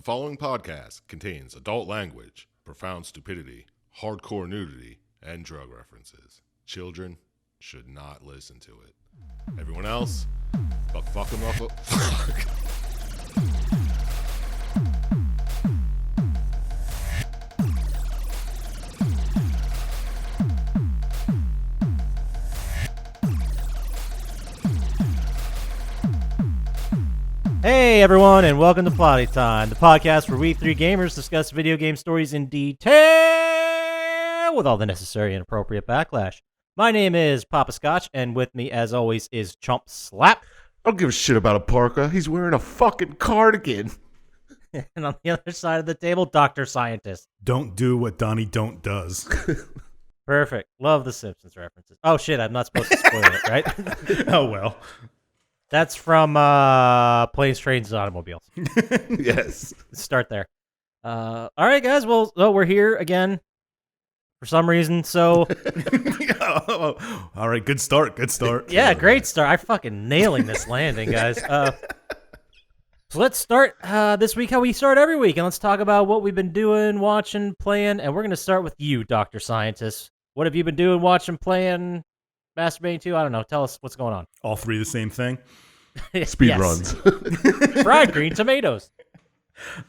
following podcast contains adult language, profound stupidity, hardcore nudity, and drug references. Children should not listen to it. Everyone else, fuck them off. Fuck. Hey everyone, and welcome to Plotty Time, the podcast where we three gamers discuss video game stories in detail with all the necessary and appropriate backlash. My name is Poppascotch, and with me, as always, is Chump Slap. I don't give a shit about a parka. He's wearing a fucking cardigan. And on the other side of the table, Dr. Sytintist. Don't do what Donnie Don't does. Perfect. Love the Simpsons references. Oh shit, I'm not supposed to spoil it, right? Oh well. That's from Planes, Trains, and Automobiles. Yes. Let's start there. All right, guys. Well, we're here again for some reason. So, All right. Good start. Good start. yeah, great start. I fucking nailing this landing, guys. So let's start this week how we start every week, and let's talk about what we've been doing, watching, playing, and we're gonna start with you, Dr. Scientist. What have you been doing, watching, playing, masturbating to? I don't know. Tell us what's going on. All three the same thing. Speed Yes. runs. Fried green tomatoes.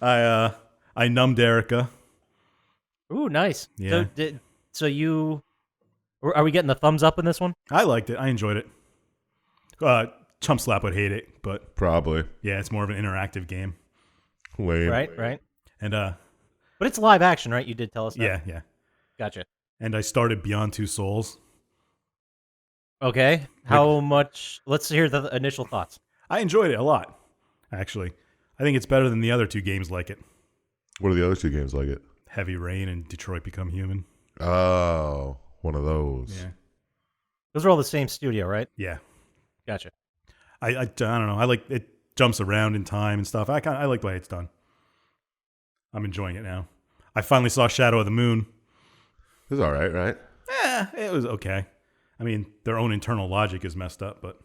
I numbed Erica. Ooh, nice. Yeah. So you are we getting the thumbs up in this one? I liked it. I enjoyed it. Chump Slap would hate it, but Probably. yeah, it's more of an interactive game. Lame. Right. And But it's live action, right? You did tell us that. yeah. Gotcha. And I started Beyond Two Souls. Okay. How much? Let's hear the initial thoughts. I enjoyed it a lot, actually. I think it's better than the other two games like it. What are the other two games like it? Heavy Rain and Detroit Become Human. Oh, one of those. Yeah. Those are all the same studio, right? Yeah. Gotcha. I don't know. I like it. Jumps around in time and stuff. I like the way it's done. I'm enjoying it now. I finally saw Shadow of the Moon. It was all right, right? It was okay. I mean, their own internal logic is messed up, but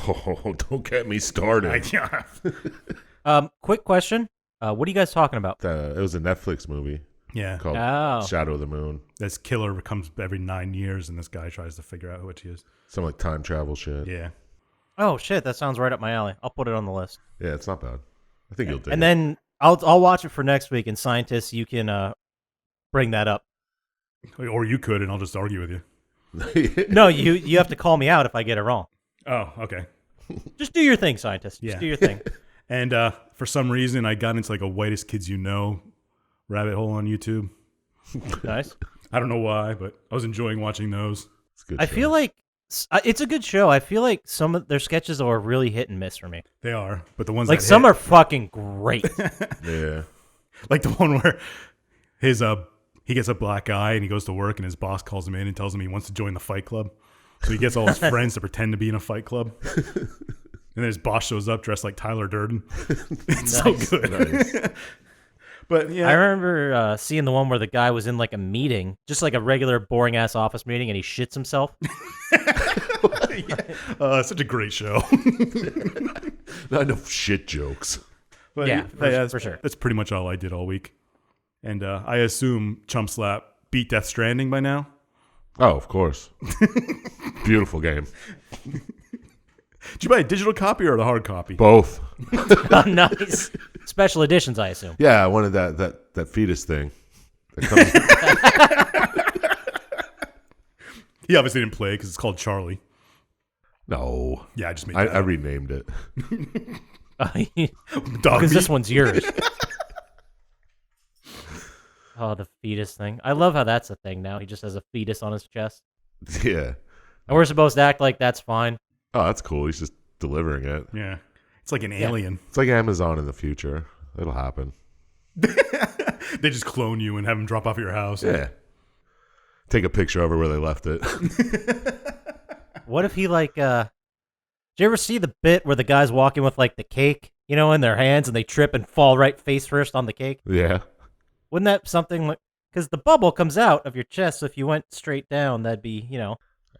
Oh, don't get me started. Quick question. What are you guys talking about? It was a Netflix movie yeah. called Oh. Shadow of the Moon. This killer comes every 9 years, and this guy tries to figure out what he is. Some like time travel shit. Yeah. Oh shit, that sounds right up my alley. I'll put it on the list. Yeah, it's not bad. I think you'll dig And it. then I'll watch it for next week. And Scientists, you can bring that up. Or you could, and I'll just argue with you. No, you have to call me out if I get it wrong. Oh, okay. Just do your thing, Scientist. Just Yeah. do your thing. And for some reason, I got into like a Whitest Kids You Know rabbit hole on YouTube. Nice. I don't know why, but I was enjoying watching those. It's a good I show. feel like it's a good show. I feel like some of their sketches are really hit and miss for me. They are, but the ones Like that some hit, are fucking great. Yeah. like the one where his he gets a black eye and he goes to work and his boss calls him in and tells him he wants to join the fight club. So he gets all his friends to pretend to be in a fight club. And then his boss shows up dressed like Tyler Durden. It's so good. Nice. But yeah, I remember seeing the one where the guy was in like a meeting, just like a regular boring ass office meeting, and he shits himself. such a great show. Not enough shit jokes. But Yeah, for sure. That's pretty much all I did all week. And I assume Chump Slap beat Death Stranding by now. Oh, of course. Beautiful game. Did you buy a digital copy or the hard copy? Both. Oh, nice. Special editions, I assume. Yeah, I wanted that fetus thing. That He obviously didn't play because it's called Charlie. no. Yeah, I just made I that up. renamed it. Dog Because this meat. one's yours. Oh, the fetus thing. I love how that's a thing now. He just has a fetus on his chest. Yeah. And we're supposed to act like that's fine. Oh, that's cool. He's just delivering it. Yeah. It's like an alien. It's like Amazon in the future. It'll happen. They just clone you and have them drop off at your house. Yeah. Take a picture of her where they left it. What if he like did you ever see the bit where the guy's walking with like the cake, in their hands and they trip and fall right face first on the cake? Yeah. Wouldn't that something like, because the bubble comes out of your chest, so if you went straight down, that'd be,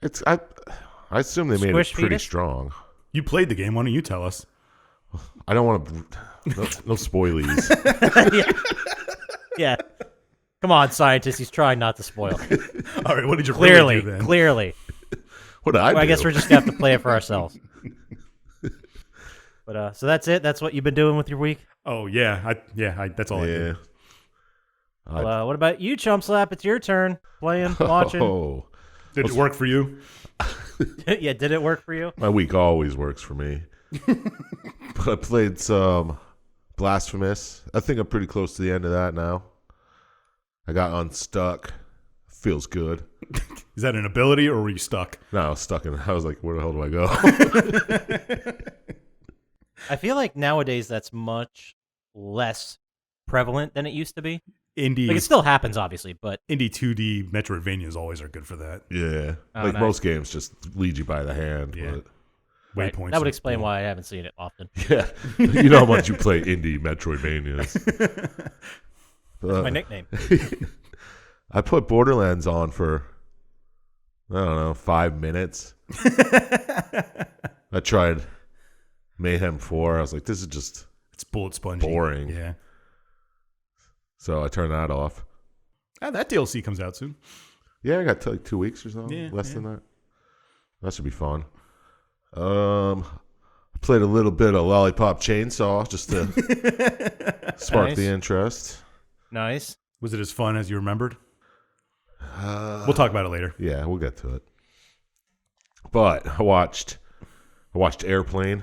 It's I assume they made Squish it pretty fetus? strong. You played the game. Why don't you tell us? I don't want to. No spoilies. Yeah. Come on, scientist. He's trying not to spoil. All right, what did you Clearly, really do then? clearly. What did I do? I guess we're just gonna have to play it for ourselves. But so that's it. That's what you've been doing with your week. Oh yeah, that's all I Yeah. did. Well, what about you, Chump Slap? It's your turn. Playing, watching. Oh, Did it work for you? Yeah, did it work for you? my week always works for me. But I played some Blasphemous. I think I'm pretty close to the end of that now. I got unstuck. Feels good. Is that an ability or were you stuck? No, I was stuck in. I was like, where the hell do I go? I feel like nowadays that's much less prevalent than it used to be. Indie, Like it still happens, obviously, but indie 2D Metroidvanias always are good for that. Yeah, Oh, like nice. most games just lead you by the hand. Yeah. But right, Waypoints. that would explain why I haven't seen it often. yeah, you know how much you play indie Metroidvanias. That's my nickname. I put Borderlands on for, I don't know, 5 minutes. I tried Mayhem 4. I was like, this is just It's bullet spongy. boring. Yeah. So I turned that off. That DLC comes out soon. Yeah, I got like 2 weeks or so. Yeah, Less yeah. than that. That should be fun. I played a little bit of Lollipop Chainsaw just to spark Nice. the interest. Nice. Was it as fun as you remembered? We'll talk about it later. Yeah, we'll get to it. But I watched Airplane.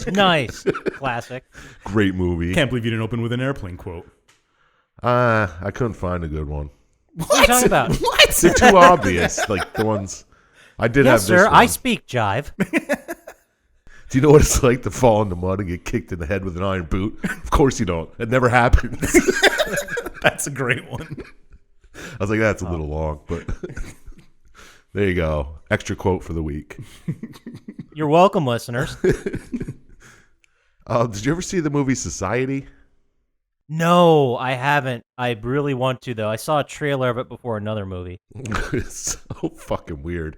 Nice. Classic. Great movie. Can't believe you didn't open with an airplane quote. I couldn't find a good one. What are you talking about? What? They're too obvious. Like the ones I did Yes, have this sir. one. I speak jive. Do you know what it's like to fall in the mud and get kicked in the head with an iron boot? Of course you don't. It never happens. That's a great one. I was like, that's a little long, but there you go. Extra quote for the week. You're welcome, listeners. Did you ever see the movie Society? No, I haven't. I really want to, though. I saw a trailer of it before another movie. It's so fucking weird.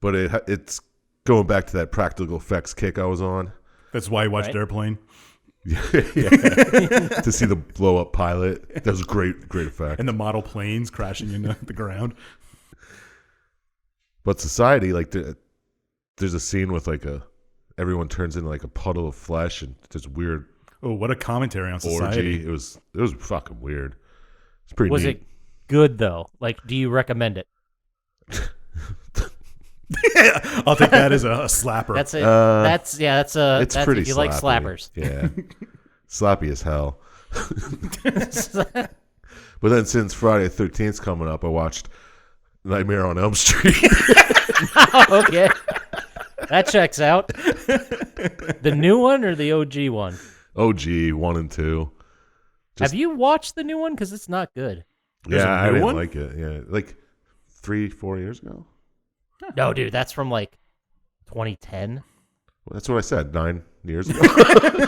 But it's going back to that practical effects kick I was on. That's why you watched Right. Airplane. Yeah. To see the blow up pilot. That was great effect. And the model planes crashing into the ground. But Society, like there's a scene with like everyone turns into like a puddle of flesh and this weird Oh, what a commentary on society. orgy. It was fucking weird. It's pretty Was neat. it good, though? Like, do you recommend it? I'll take that as a slapper. That's it. It's That's pretty if you like slappy. slappers. Yeah. Slappy as hell. But then since Friday the 13th coming up, I watched Nightmare on Elm Street. Okay. That checks out. The new one or the OG one? OG 1 and 2. Have you watched the new one? Because it's not good. There's Yeah, a I new didn't one? like it. Yeah, like 3-4 years ago. No, dude, that's from like 2010. Well, that's what I said 9 years ago.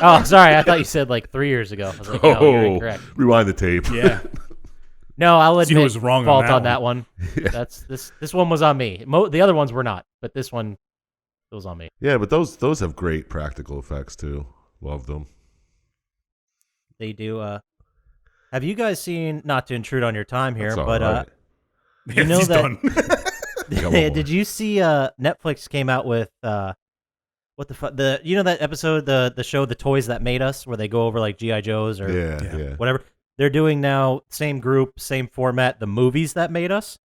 Oh, sorry. I thought you said like 3 years ago. I was like, no, you're incorrect. Rewind the tape. Yeah. No, I'll See who admit was wrong on fault that on that one. That's this one was on me. The other ones were not, but this one it was on me. Yeah, but those have great practical effects too. Love them. They do. Have you guys seen? Not to intrude on your time here, That's all but right. you know He's that- done. Got one more. did you see? Netflix came out with what the fuck? You know that episode, the show, The Toys That Made Us, where they go over like GI Joes or Yeah. whatever. They're doing now same group, same format. The movies that made us,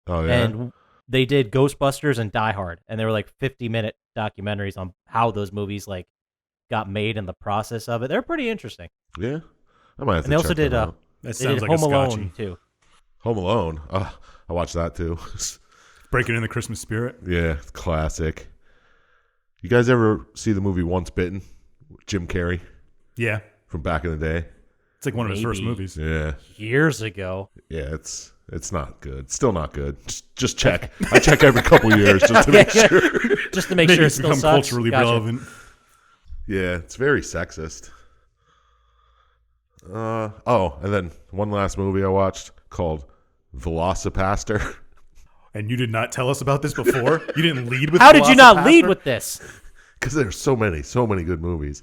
Oh yeah. and they did Ghostbusters and Die Hard, and they were like 50-minute documentaries on how those movies like got made and the process of it. They're pretty interesting. Yeah. I might have to And they also check did them out. That They sounds did like Home a Alone scotchy. too. Home Alone. I watched that too. Breaking in the Christmas spirit. Yeah, classic. You guys ever see the movie Once Bitten? Jim Carrey Yeah. from back in the day. It's like one of his first Maybe. movies. Yeah. Years ago. Yeah, it's not good. Still not good. Just check. I check every couple years just to make Okay, sure. Just to make Maybe sure it it's still become sucks. culturally Gotcha. relevant. Yeah, it's very sexist. And then one last movie I watched called Velocipaster. And you did not tell us about this before? You didn't lead with How did you not Velocipaster? lead with this? because there's so many good movies,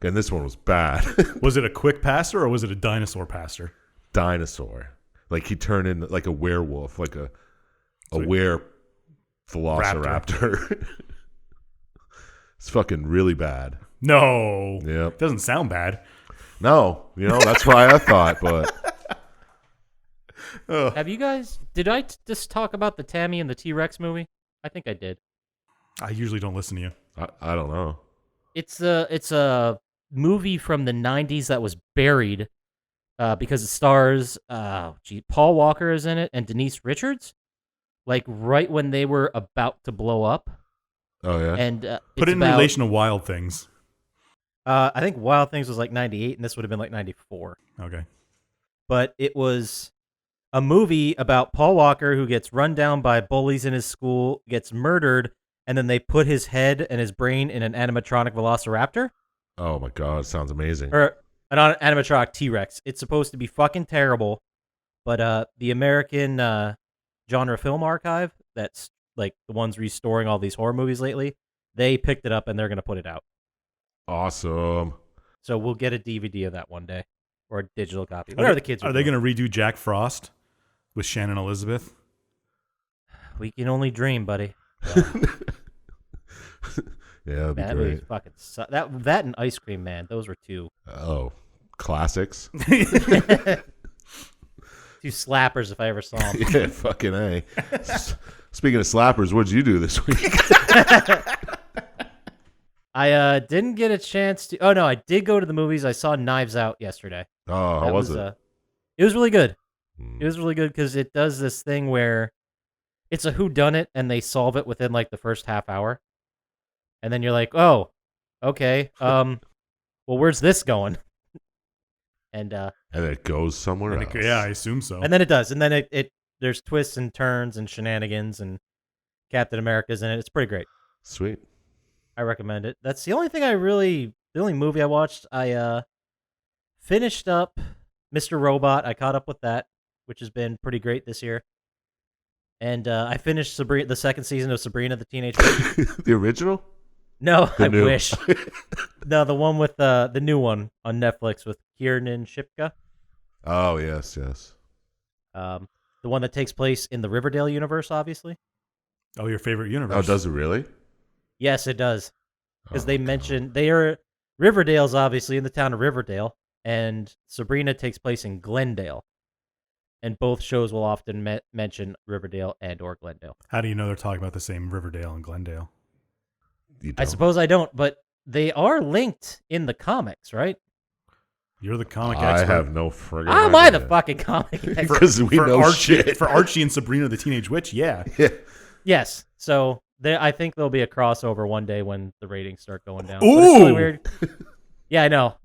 and this one was bad. Was it a quick passer or was it a dinosaur passer? Dinosaur, like he turned into like a werewolf, like a were velociraptor. It's fucking really bad. No. Yep. Doesn't sound bad. No, that's why I thought, but Have you guys? Did I just talk about the Tammy and the T-Rex movie? I think I did. I usually don't listen to you. I don't know. It's a movie from the '90s that was buried because it stars Paul Walker is in it and Denise Richards, like right when they were about to blow up. Oh yeah. And Put it in relation to Wild Things. I think Wild Things was like '98, and this would have been like '94. Okay. But it was a movie about Paul Walker who gets run down by bullies in his school, gets murdered, and then they put his head and his brain in an animatronic velociraptor. Oh my god, sounds amazing. Or an animatronic T-Rex. It's supposed to be fucking terrible, but the American Genre Film Archive, that's like the ones restoring all these horror movies lately, they picked it up and they're going to put it out. Awesome. So we'll get a DVD of that one day, or a digital copy. Whatever the kids are they going to redo Jack Frost with Shannon Elizabeth? We can only dream, buddy. Yeah, that'd be That great. movie fucking that and Ice Cream Man. Those were two Classics. two slappers if I ever saw them. Yeah, fucking A. Speaking of slappers, what'd you do this week? I didn't get a chance to. Oh no, I did go to the movies. I saw Knives Out yesterday. Oh, how was it? It was really good. It was really good because it does this thing where it's a whodunit and they solve it within like the first half hour, and then you're like, oh, okay, well, where's this going? And it goes somewhere else. Yeah, I assume so. and then it does, and then it there's twists and turns and shenanigans, and Captain America's in it. It's pretty great. Sweet. I recommend it. That's the only thing the only movie I watched. I finished up Mr. Robot. I caught up with that, which has been pretty great this year. And I finished the second season of Sabrina the Teenage Witch. The original? No, The I new. wish. No, the one with the new one on Netflix with Kiernan Shipka. Oh, yes. The one that takes place in the Riverdale universe, obviously. Oh, your favorite universe. Oh, does it really? Yes, it does. Because Oh, they God. mentioned Riverdale's obviously in the town of Riverdale, and Sabrina takes place in Glendale. And both shows will often mention Riverdale and or Glendale. How do you know they're talking about the same Riverdale and Glendale? You I don't. suppose I don't, but they are linked in the comics, right? You're the comic I expert. have no friggin' How am I the idea. fucking comic expert? Because we for know Archie, shit. For Archie and Sabrina the Teenage Witch, yeah. Yeah. Yes. So I think there'll be a crossover one day when the ratings start going down. But it's really Ooh! weird. Yeah, I know.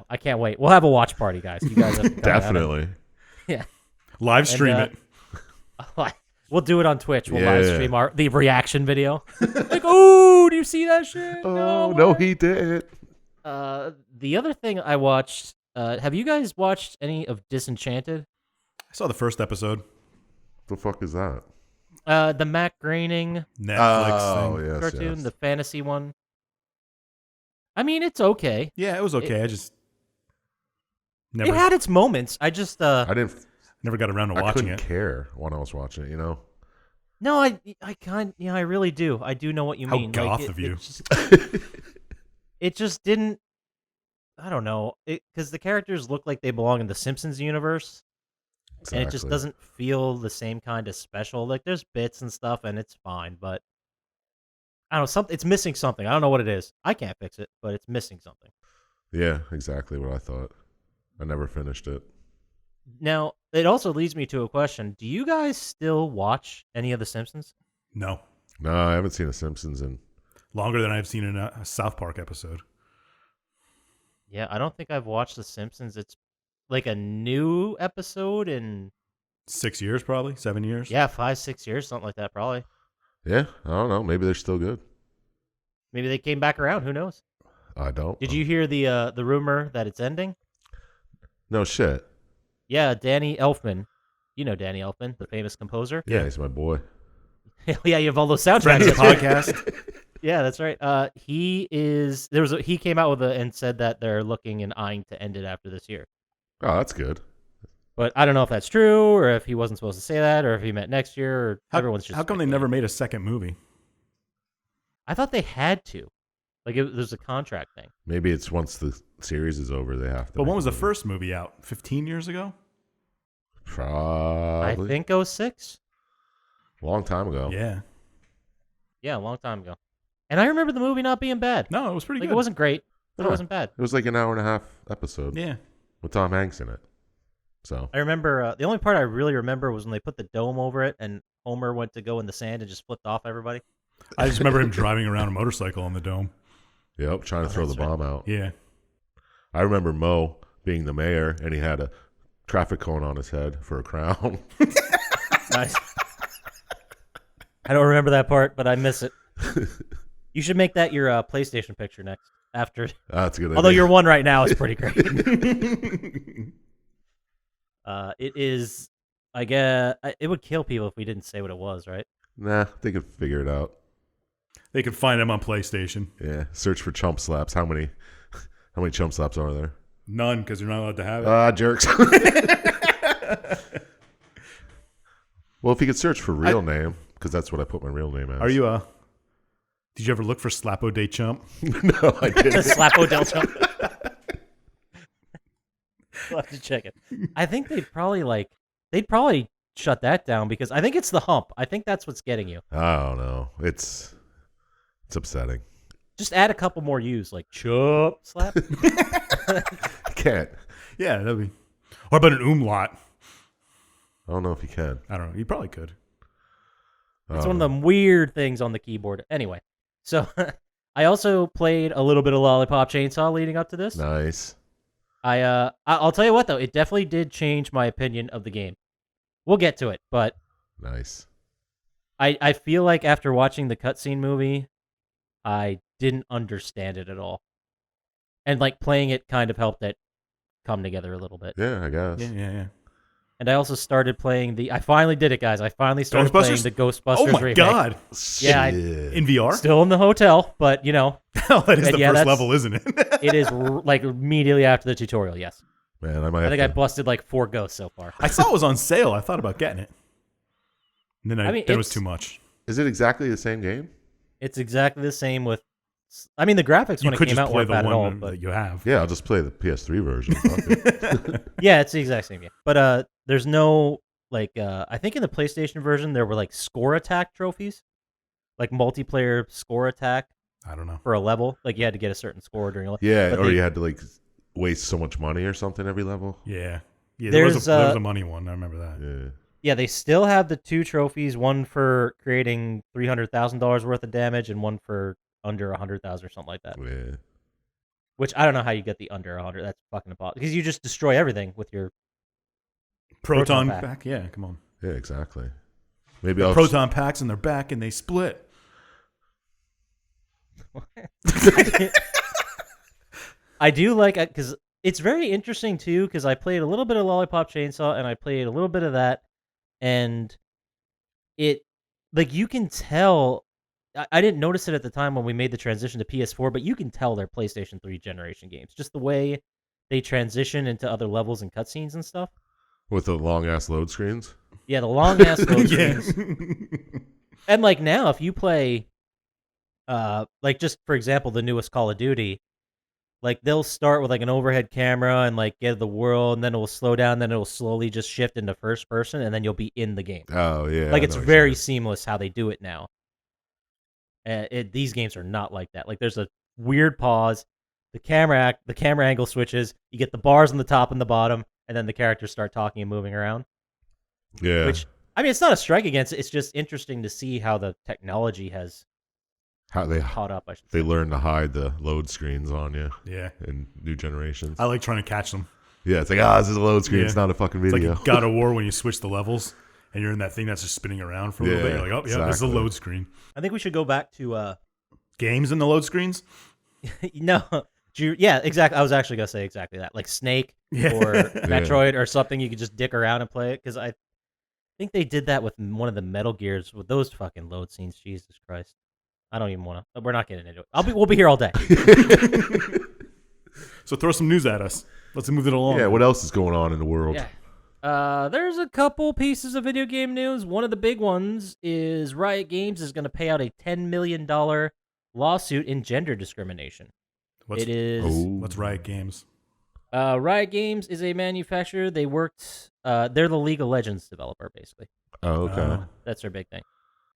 I can't wait. We'll have a watch party, guys. You guys have to come out. Definitely. Yeah. Live stream And, it. We'll do it on Twitch. We'll Yeah. live stream the reaction video. Like, oh, do you see that shit? Oh, no, he did. The other thing I watched. Have you guys watched any of Disenchanted? I saw the first episode. The fuck is that? The Matt Groening Netflix Oh, thing. yes, cartoon, yes. the fantasy one. I mean, it's okay. Yeah, it was okay. I just It never had its moments. I just never got around to I watching couldn't it. care when I was watching it, no, I really do. I do know what you How mean. goth of you. It just didn't. I don't know. Because the characters look like they belong in the Simpsons universe, and it just Exactly. doesn't feel the same kind of special. Like there's bits and stuff, and it's fine, but I don't know. It's missing something. I don't know what it is. I can't fix it, but it's missing something. Yeah, exactly what I thought. I never finished it. Now, it also leads me to a question. Do you guys still watch any of The Simpsons? No. No, I haven't seen The Simpsons in. Longer than I've seen in a South Park episode. Yeah, I don't think I've watched The Simpsons. It's like a new episode in 6 years, probably 7 years. 5-6 years, something like that, probably. Yeah, I don't know. Maybe they're still good. Maybe they came back around. Who knows? I don't. Did know. you hear the rumor that it's ending? No shit. Yeah, Danny Elfman. You know Danny Elfman, the famous composer. Yeah, he's my boy. Yeah, you have all those soundtracks. Friends of the That's right. podcast. Yeah, that's right. He came out with and said that they're looking and eyeing to end it after this year. Oh, that's good. But I don't know if that's true, or if he wasn't supposed to say that, or if he meant next year, or everyone's just. How come they speculating. never made a second movie? I thought they had to. Like, there's a contract thing. Maybe it's once the series is over, they have to. But when was the movie. first movie out? 15 years ago? Probably. I think 06. Long time ago. Yeah. Yeah, a long time ago. And I remember the movie not being bad. No, it was pretty Like, good. it wasn't great, but Yeah. it wasn't bad. It was like an hour and a half episode Yeah. with Tom Hanks in it. So I remember, the only part I really remember was when they put the dome over it, and Homer went to go in the sand and just flipped off everybody. I just remember him driving around a motorcycle on the dome. yep, trying to throw the that's right. bomb out. Yeah. I remember Mo being the mayor, and he had a traffic cone on his head for a crown. Nice. I don't remember that part, but I miss it. You should make that your PlayStation picture next. After, That's a good. although idea. your one right now is pretty great. It is. I guess it would kill people if we didn't say what it was, right? Nah, they could figure it out. They could find him on PlayStation. Yeah, search for Chump Slaps. How many Chump Slaps are there? None, because you're not allowed to have it. Jerks. Well, if you could search for real name, because that's what I put my real name as. Are you Did you ever look for Slapo de Chump? No, I The didn't. Slapo del Chump. We'll have to check it. I think they'd probably shut that down because I think it's the hump. I think that's what's getting you. I don't know. It's upsetting. Just add a couple more U's, like Chump Slap. Can't. Yeah, that'd be. Or about an umlaut? I don't know if you can. I don't know. You probably could. It's one of them weird things on the keyboard. Anyway, so I also played a little bit of Lollipop Chainsaw leading up to this. Nice. I'll tell you what though, it definitely did change my opinion of the game. We'll get to it, but Nice. I feel like after watching the cutscene movie, I didn't understand it at all, and like playing it kind of helped it come together a little bit. Yeah, I guess. Yeah. And I also started playing I finally did it, guys. I finally started playing Ghostbusters? the Ghostbusters Oh my remake. god! Yeah, Shit. In VR? Still in the hotel, but you know, Oh, that is And the yeah, first that's- level, isn't it? it is like immediately after the tutorial. Yes, Man, I might I have think I to. busted like 4 ghosts so far. I saw it was on sale. I thought about getting it. And then I mean, that was it's- too much. Is it exactly the same game? It's exactly the same with. I mean, the graphics You when it could came just out play weren't the bad at all, one but that you have. Yeah, I'll just play the PS3 version. Fuck it. yeah, it's the exact same game. But there's no like I think in the PlayStation version there were like score attack trophies, like multiplayer score attack I don't know. for a level. Like you had to get a certain score during a level. Yeah, But or they- you had to like waste so much money or something every level. Yeah. Yeah, there was There's, a money one. I remember that. Yeah. Yeah, they still have the 2 trophies, one for creating $300,000 worth of damage and one for under 100,000 or something like that. Yeah. Which I don't know how you get the under 100. That's fucking impossible because you just destroy everything with your. Proton pack. pack. Yeah, come on. Yeah, exactly. Maybe The I'll proton packs and they're back and they split. I do like because it's very interesting too because I played a little bit of Lollipop Chainsaw and I played a little bit of that, and it like you can tell. I didn't notice it at the time when we made the transition to PS4, but you can tell they're PlayStation 3 generation games. Just the way they transition into other levels and cutscenes and stuff. with the long ass load screens. Yeah, the long ass load Yeah. screens. And like now, if you play, like just for example, the newest Call of Duty, like they'll start with like an overhead camera and like get the world, and then it will slow down, then it will slowly just shift into first person, and then you'll be in the game. Oh yeah. Like I it's know what very you're seamless how they do it now. These games are not like that. Like there's a weird pause, the camera angle switches, you get the bars on the top and the bottom, and then the characters start talking and moving around. saying. Yeah. Which I mean, it's not a strike against it. It's just interesting to see how the technology has How they caught up. I should say. they learn to hide the load screens on you Yeah. in new generations. I like trying to catch them. Yeah, it's like this is a load screen. Yeah. It's not a fucking It's video. like God of War when you switch the levels and you're in that thing that's just spinning around for a little bit. Yeah, You're like, oh, yeah, this is a exactly. load screen. I think we should go back to Games in the load screens? no, yeah, exactly. I was actually gonna say exactly that, like Snake Yeah. or Metroid or something. You could just dick around and play it because I think they did that with one of the Metal Gears with those fucking load scenes. Jesus Christ. I don't even want to. We're not getting into it. We'll be here all day. So throw some news at us. Let's move it along. Yeah, what else is going on in the world? Yeah. There's a couple pieces of video game news. One of the big ones is Riot Games is going to pay out a $10 million lawsuit in gender discrimination. What's Riot Games? Riot Games is a manufacturer. They worked. They're the League of Legends developer, basically. Oh, okay. That's their big thing.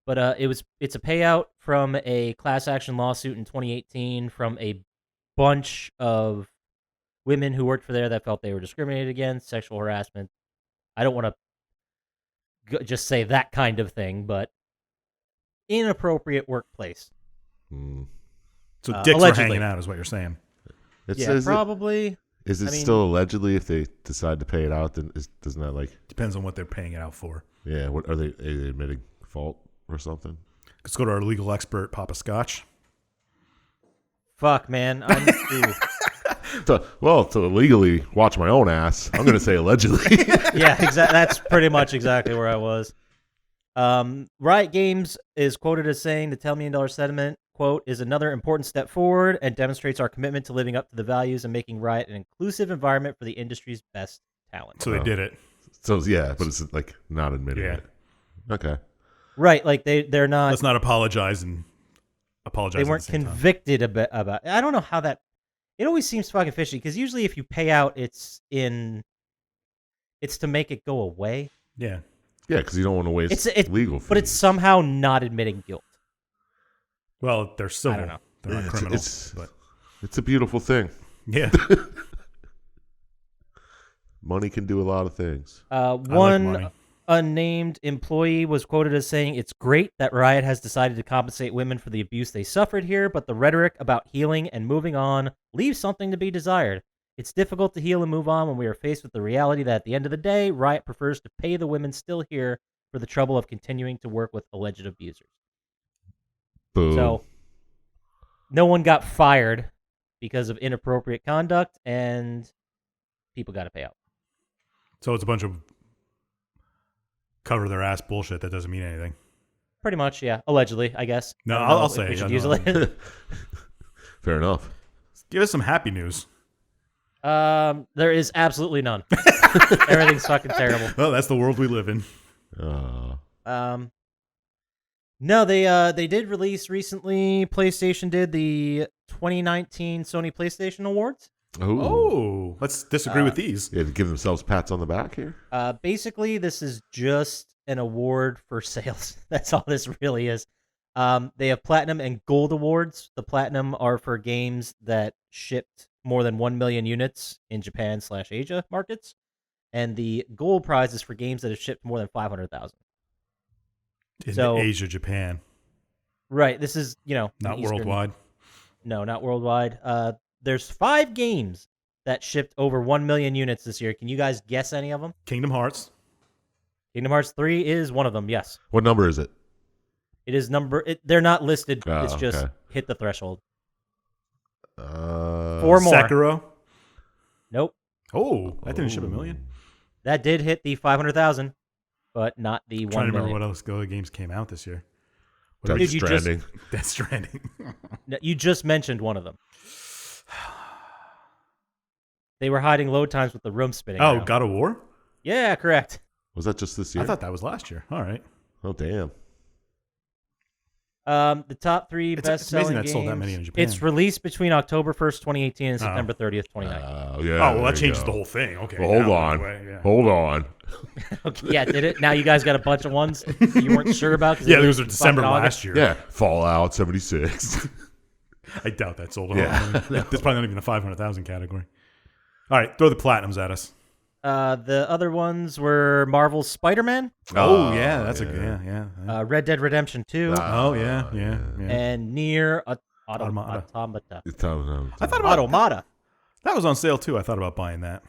But it's a payout from a class action lawsuit in 2018 from a bunch of women who worked for there that felt they were discriminated against, sexual harassment. I don't want to just say that kind of thing, but inappropriate workplace. So dicks allegedly. are hanging out, is what you're saying. Probably. Is it still allegedly if they decide to pay it out? Then doesn't that depends on what they're paying it out for? Yeah. What are they admitting fault or something? Let's go to our legal expert, Poppascotch. Fuck, man. To legally watch my own ass, I'm going to say allegedly. Yeah, exactly. That's pretty much exactly where I was. Riot Games is quoted as saying the $10 million settlement, quote, is another important step forward and demonstrates our commitment to living up to the values and making Riot an inclusive environment for the industry's best talent. So they did it. So, yeah, but it's not admitting it. Okay. Right, they're not... Let's not apologize and apologize. They weren't convicted about... I don't know how that... It always seems fucking fishy, because usually if you pay out, it's to make it go away. Yeah. Yeah, because you don't want to waste legal fees. But it's somehow not admitting guilt. Well, they're civil. I don't know. They're not criminals. It's a beautiful thing. Yeah. Money can do a lot of things. One unnamed employee was quoted as saying, it's great that Riot has decided to compensate women for the abuse they suffered here, but the rhetoric about healing and moving on leaves something to be desired. It's difficult to heal and move on when we are faced with the reality that at the end of the day, Riot prefers to pay the women still here for the trouble of continuing to work with alleged abusers. Boom. So, no one got fired because of inappropriate conduct, and people got to pay out. So it's a bunch of cover their ass bullshit that doesn't mean anything. Pretty much, yeah. Allegedly, I guess. No, I'll say we it. should use it. Fair enough. Give us some happy news. There is absolutely none. Everything's fucking terrible. Well, that's the world we live in. No, they did release recently. PlayStation did the 2019 Sony PlayStation Awards. Oh, let's disagree with these. Yeah, to give themselves pats on the back here. Basically, this is just an award for sales. That's all this really is. They have platinum and gold awards. The platinum are for games that shipped more than 1 million units in Japan/Asia markets, and the gold prize is for games that have shipped more than 500,000. In Asia, Japan. Right. This is, not worldwide. No, not worldwide. There's 5 games that shipped over 1 million units this year. Can you guys guess any of them? Kingdom Hearts. Kingdom Hearts 3 is one of them, yes. What number is it? It is they're not listed. It's just hit the threshold. 4 more. Sekiro. Nope. Oh, that didn't ship 1 million. That did hit the 500,000, but not the 1 million. Trying to remember what else games came out this year. Death Stranding. Death Stranding. You just mentioned one of them. They were hiding load times with the room spinning. Oh, around. God of War? Yeah, correct. Was that just this year? I thought that was last year. All right. Oh, damn. The top 3 best-selling games. It's amazing that sold that many in Japan. It's released between October 1st, 2018 and September 30th, 2019. Yeah. Oh, well, that changes the whole thing. Okay. Well, hold on. Hold on. Okay, yeah, did it? Now you guys got a bunch of ones that you weren't sure about? Yeah, those are December last year. Yeah, Fallout 76. I doubt that sold. That's probably not even a 500,000 category. All right, throw the platinums at us. The other ones were Marvel's Spider-Man. Oh, yeah, that's a good, yeah. Red Dead Redemption 2. Yeah. And Nier Automata. Automata. I thought about Automata. That was on sale too. I thought about buying that.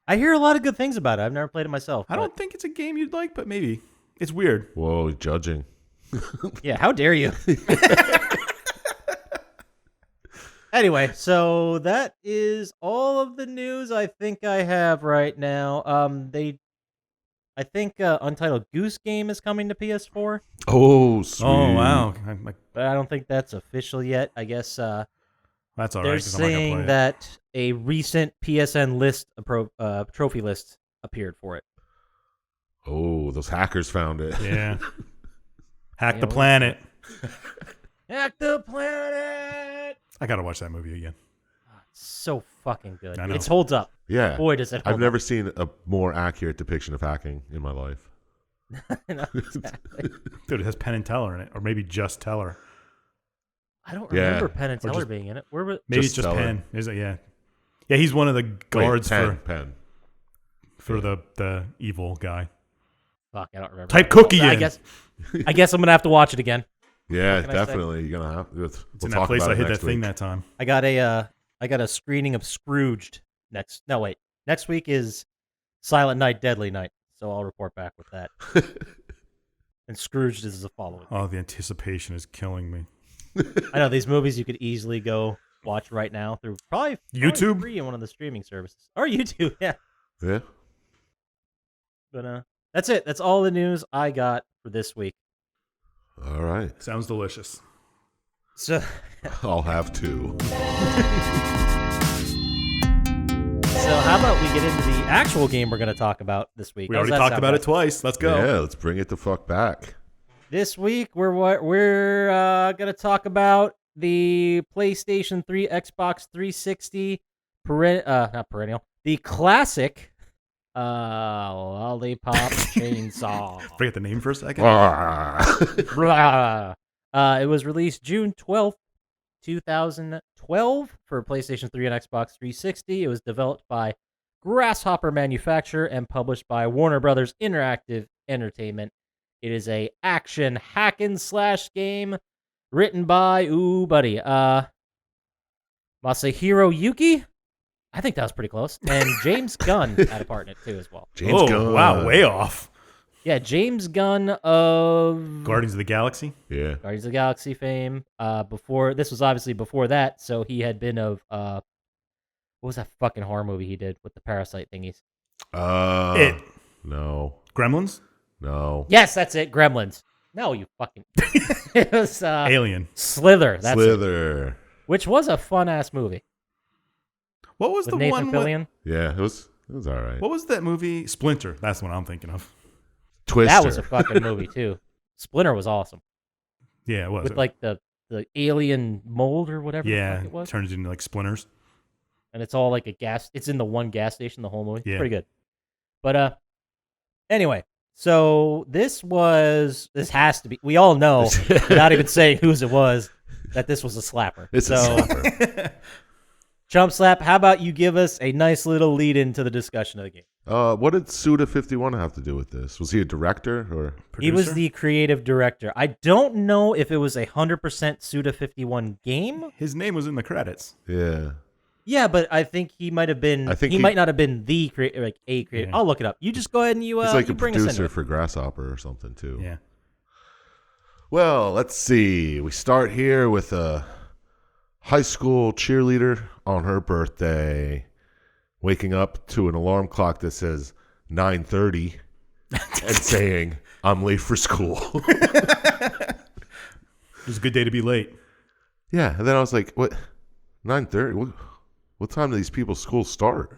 I hear a lot of good things about it. I've never played it myself. I don't think it's a game you'd like, but maybe. It's weird. Whoa, judging. Yeah, how dare you? Anyway, so that is all of the news I think I have right now. I think Untitled Goose Game is coming to PS4, Oh, sweet. Oh wow, but I don't think that's official yet. I guess that's all they're right. 'Cause I'm not gonna saying play it. that a recent PSN list, trophy list, appeared for it. Oh, those hackers found it. Yeah. Hack Yeah, the what- planet. Hack the planet. I gotta watch that movie again. So fucking good. I know. It holds up. Yeah. Boy, does it hold I've never seen a more accurate depiction of hacking in my life. up. No, exactly. Dude, it has Penn and Teller in it, or maybe just Teller. I don't Yeah, remember Penn and or Teller just- being in it. Where was Maybe Just it's just Teller. Penn. Is it? Yeah. Yeah, he's one of the guards Penn. for the evil guy. Fuck, I don't remember. Type Cookie I in. guess I'm gonna have to watch it again. Yeah, can I say? definitely. You're gonna have. We'll It's in talk that place about I it hid that next thing week. that time. I got a screening of Scrooged next. No, wait. Next week is Silent Night, Deadly Night. So I'll report back with that. And Scrooged is the following. Oh, the anticipation is killing me. I know these movies you could easily go watch right now through probably YouTube? free in one of the streaming services or YouTube. Yeah, Yeah. but that's it. That's all the news I got for this week. All right. Sounds delicious. So, I'll have two. so how about we get into the actual game we're going to talk about this week? We How does already that talked sound, about guys? it twice. Let's go. Yeah, let's bring it the fuck back. This week we're going to talk about the PlayStation 3, Xbox 360, not perennial, the classic Lollipop Chainsaw. Forget the name for a second. Blah. It was released June 12th, 2012 for PlayStation 3 and Xbox 360. It was developed by Grasshopper Manufacture and published by Warner Brothers Interactive Entertainment. It is a action hack and slash game written by Masahiro Yuki. I think that was pretty close. And James Gunn had a part in it too as well. James Gunn. Wow, way off. Yeah, James Gunn of Guardians of the Galaxy. Yeah. Guardians of the Galaxy fame. Before this was obviously before that, so he had been of what was that fucking horror movie he did with the parasite thingies? It. No. Gremlins. No. Yes, that's it. Gremlins. No, you fucking. It was Alien. Slither. That's it. Slither. Which was a fun ass movie What was with the Nathan one? Fillion. Yeah, it was all right. What was that movie? Splinter. That's what I'm thinking of. Twister. That was a fucking movie too. Splinter was awesome Yeah, it was. with like the alien mold or whatever. the yeah, fuck it was. turns into like splinters. And it's all like a gas. It's in the one gas station the whole movie. Yeah. Pretty good. But anyway, so this has to be. We all know, without even saying whose it was, that this was a slapper. It's so, a slapper. Chump Slap, how about you give us a nice little lead into the discussion of the game? What did Suda51 have to do with this? Was he a director or? He was Producer? the creative director. I don't know if it was 100% Suda51 game. His name was in the credits. Yeah. Yeah, but I think he might have been. I think he he- might not have been the creator, like a creator. Yeah. I'll look it up. You just go ahead and you He's like you a bring us into producer it. for Grasshopper or something too. Yeah. Well, let's see. We start here with a high school cheerleader on her birthday, waking up to an alarm clock that says 9:30 and saying, "I'm late for school." It was a good day to be late. Yeah, and then I was like, "What? 9:30? What time do these people's schools start?"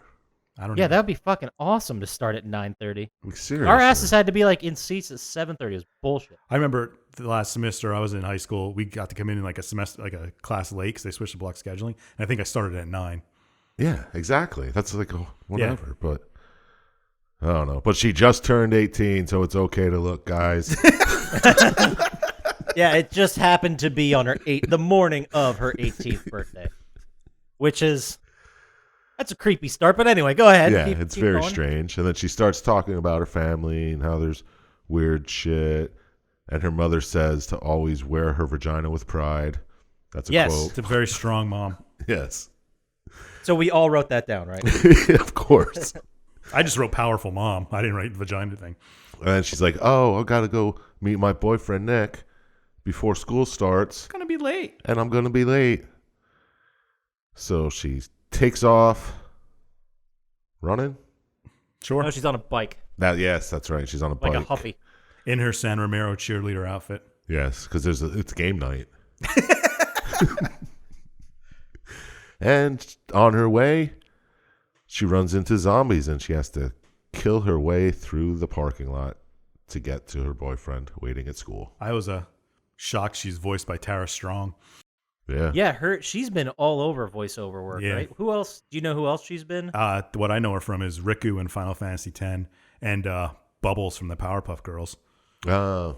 I don't Yeah, know. that would be fucking awesome to start at 9:30. Like, seriously. Our asses had to be like in seats at 7:30. It was bullshit. I remember the last semester I was in high school, we got to come in like a semester, like a class late because they switched to block scheduling. And I think I started at 9. Yeah, exactly. That's like whatever, but I don't know. But she just turned 18, so it's okay to look, guys. Yeah, it just happened to be on the morning of her 18th birthday, which is that's a creepy start. But anyway, go ahead. Yeah, Keep it's very going. strange. And then she starts talking about her family and how there's weird shit. And her mother says to always wear her vagina with pride. That's a Yes. quote. It's a very strong mom. Yes. So we all wrote that down, right? Of course. I just wrote powerful mom. I didn't write vagina thing. And then she's like, "Oh, I got to go meet my boyfriend, Nick, before school starts. Gonna be late. And I'm going to be late." So she takes off running. Sure. No, she's on a bike. Yes, that's right. She's on a like bike. a Huffy. In her San Romero cheerleader outfit. Yes, because it's game night. And on her way, she runs into zombies and she has to kill her way through the parking lot to get to her boyfriend waiting at school. I was shocked she's voiced by Tara Strong. Yeah. Yeah, she's been all over voiceover work, Yeah. right? Who else? Do you know who else she's been? What I know her from is Riku in Final Fantasy X and Bubbles from the Powerpuff Girls. Oh,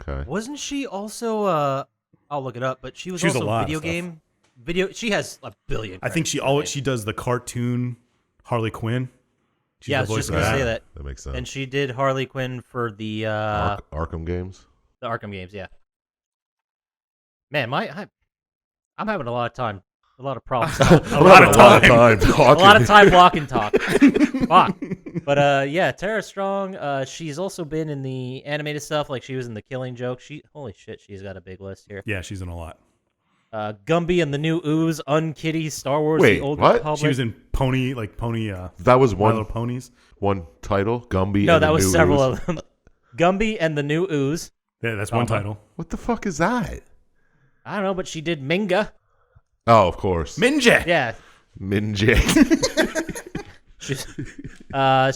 okay. Wasn't she also? I'll look it up, but she was She's a also lot of video stuff. game. She has a billion. I think she does the cartoon Harley Quinn. She's Yeah, I the was just voice gonna of say that. That makes sense. And she did Harley Quinn for the Arkham games? the Arkham games. Yeah. Man, I'm having a lot of time, a lot of problems. A lot of time A lot of time walk and talk. Fuck. But yeah, Tara Strong. She's also been in the animated stuff, like she was in the Killing Joke. Holy shit, she's got a big list here. Yeah, she's in a lot. Gumby and the New Ooze, Unkitty, Star Wars: Wait, The Old what? Republic. She was in Pony. That was My Little one Ponies. title, Gumby. No, and that the was New several Ooze. of them. Gumby and the New Ooze. Yeah, that's one title. What the fuck is that? I don't know, but she did Minga. Oh, of course. Minje. Yeah. Minjay.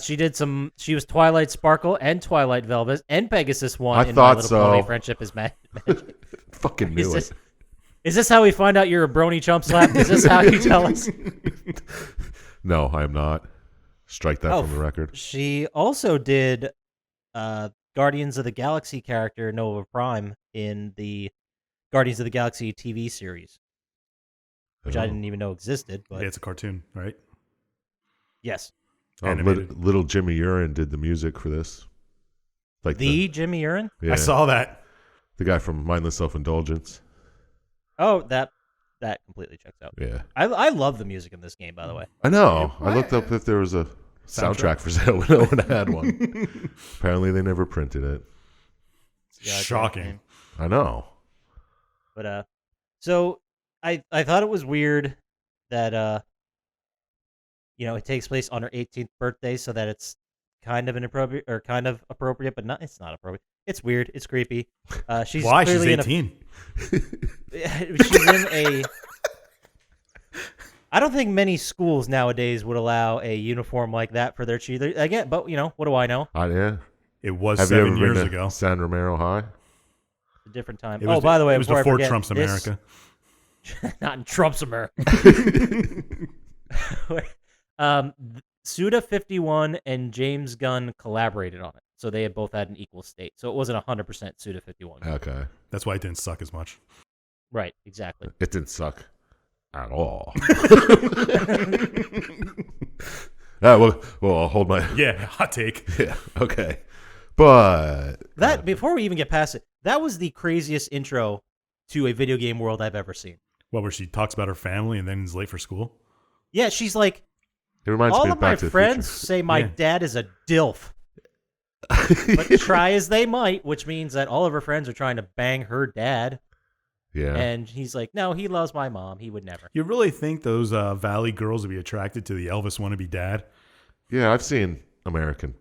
She did some. She was Twilight Sparkle and Twilight Velvet and Pegasus One. I in thought My Little so. Pony Friendship is Magic. Fucking knew it. Is this how we find out you're a brony chump slap? Is this how you tell us? No, I am not. Strike that from the record. She also did Guardians of the Galaxy character Nova Prime in the Guardians of the Galaxy TV series, which I didn't even know existed. But Yeah, it's a cartoon, right? yes, Little Jimmy Urine did the music for this. Like Jimmy Urine. Yeah, I saw that. the guy from Mindless Self-Indulgence. Oh, that completely checks out. Yeah. I love the music in this game, by the way. I know. I looked up if there was a soundtrack for sale. No one had one. Apparently, they never printed it. Yeah, Shocking. I know. But so I thought it was weird that it takes place on her 18th birthday, so that it's kind of inappropriate or kind of appropriate, but it's not appropriate. It's weird. It's creepy. She's Why? She's clearly 18. She's in a. I don't think many schools nowadays would allow a uniform like that for their cheerleader. Again, but what do I know? Yeah. It was Have you ever 7 been years to ago. San Romero High? A different time. It was, by the way, it was before before I forget, Trump's this- America. not in Trump's America. Suda 51 and James Gunn collaborated on it, so they had both had an equal state. So it wasn't 100% Suda 51. Okay. That's why it didn't suck as much. Right, exactly. It didn't suck at all. Well, I'll hold my... Yeah, hot take. Yeah, okay. But... That before we even get past it, that was the craziest intro to a video game world I've ever seen. What, where she talks about her family and then is late for school? Yeah, she's like, It reminds all me of of my Back to the friends Future. say my Yeah. dad is a dilf. But try as they might, which means that all of her friends are trying to bang her dad. Yeah. And he's like, no, he loves my mom. He would never. You really think those Valley girls would be attracted to the Elvis wannabe dad? Yeah, I've seen American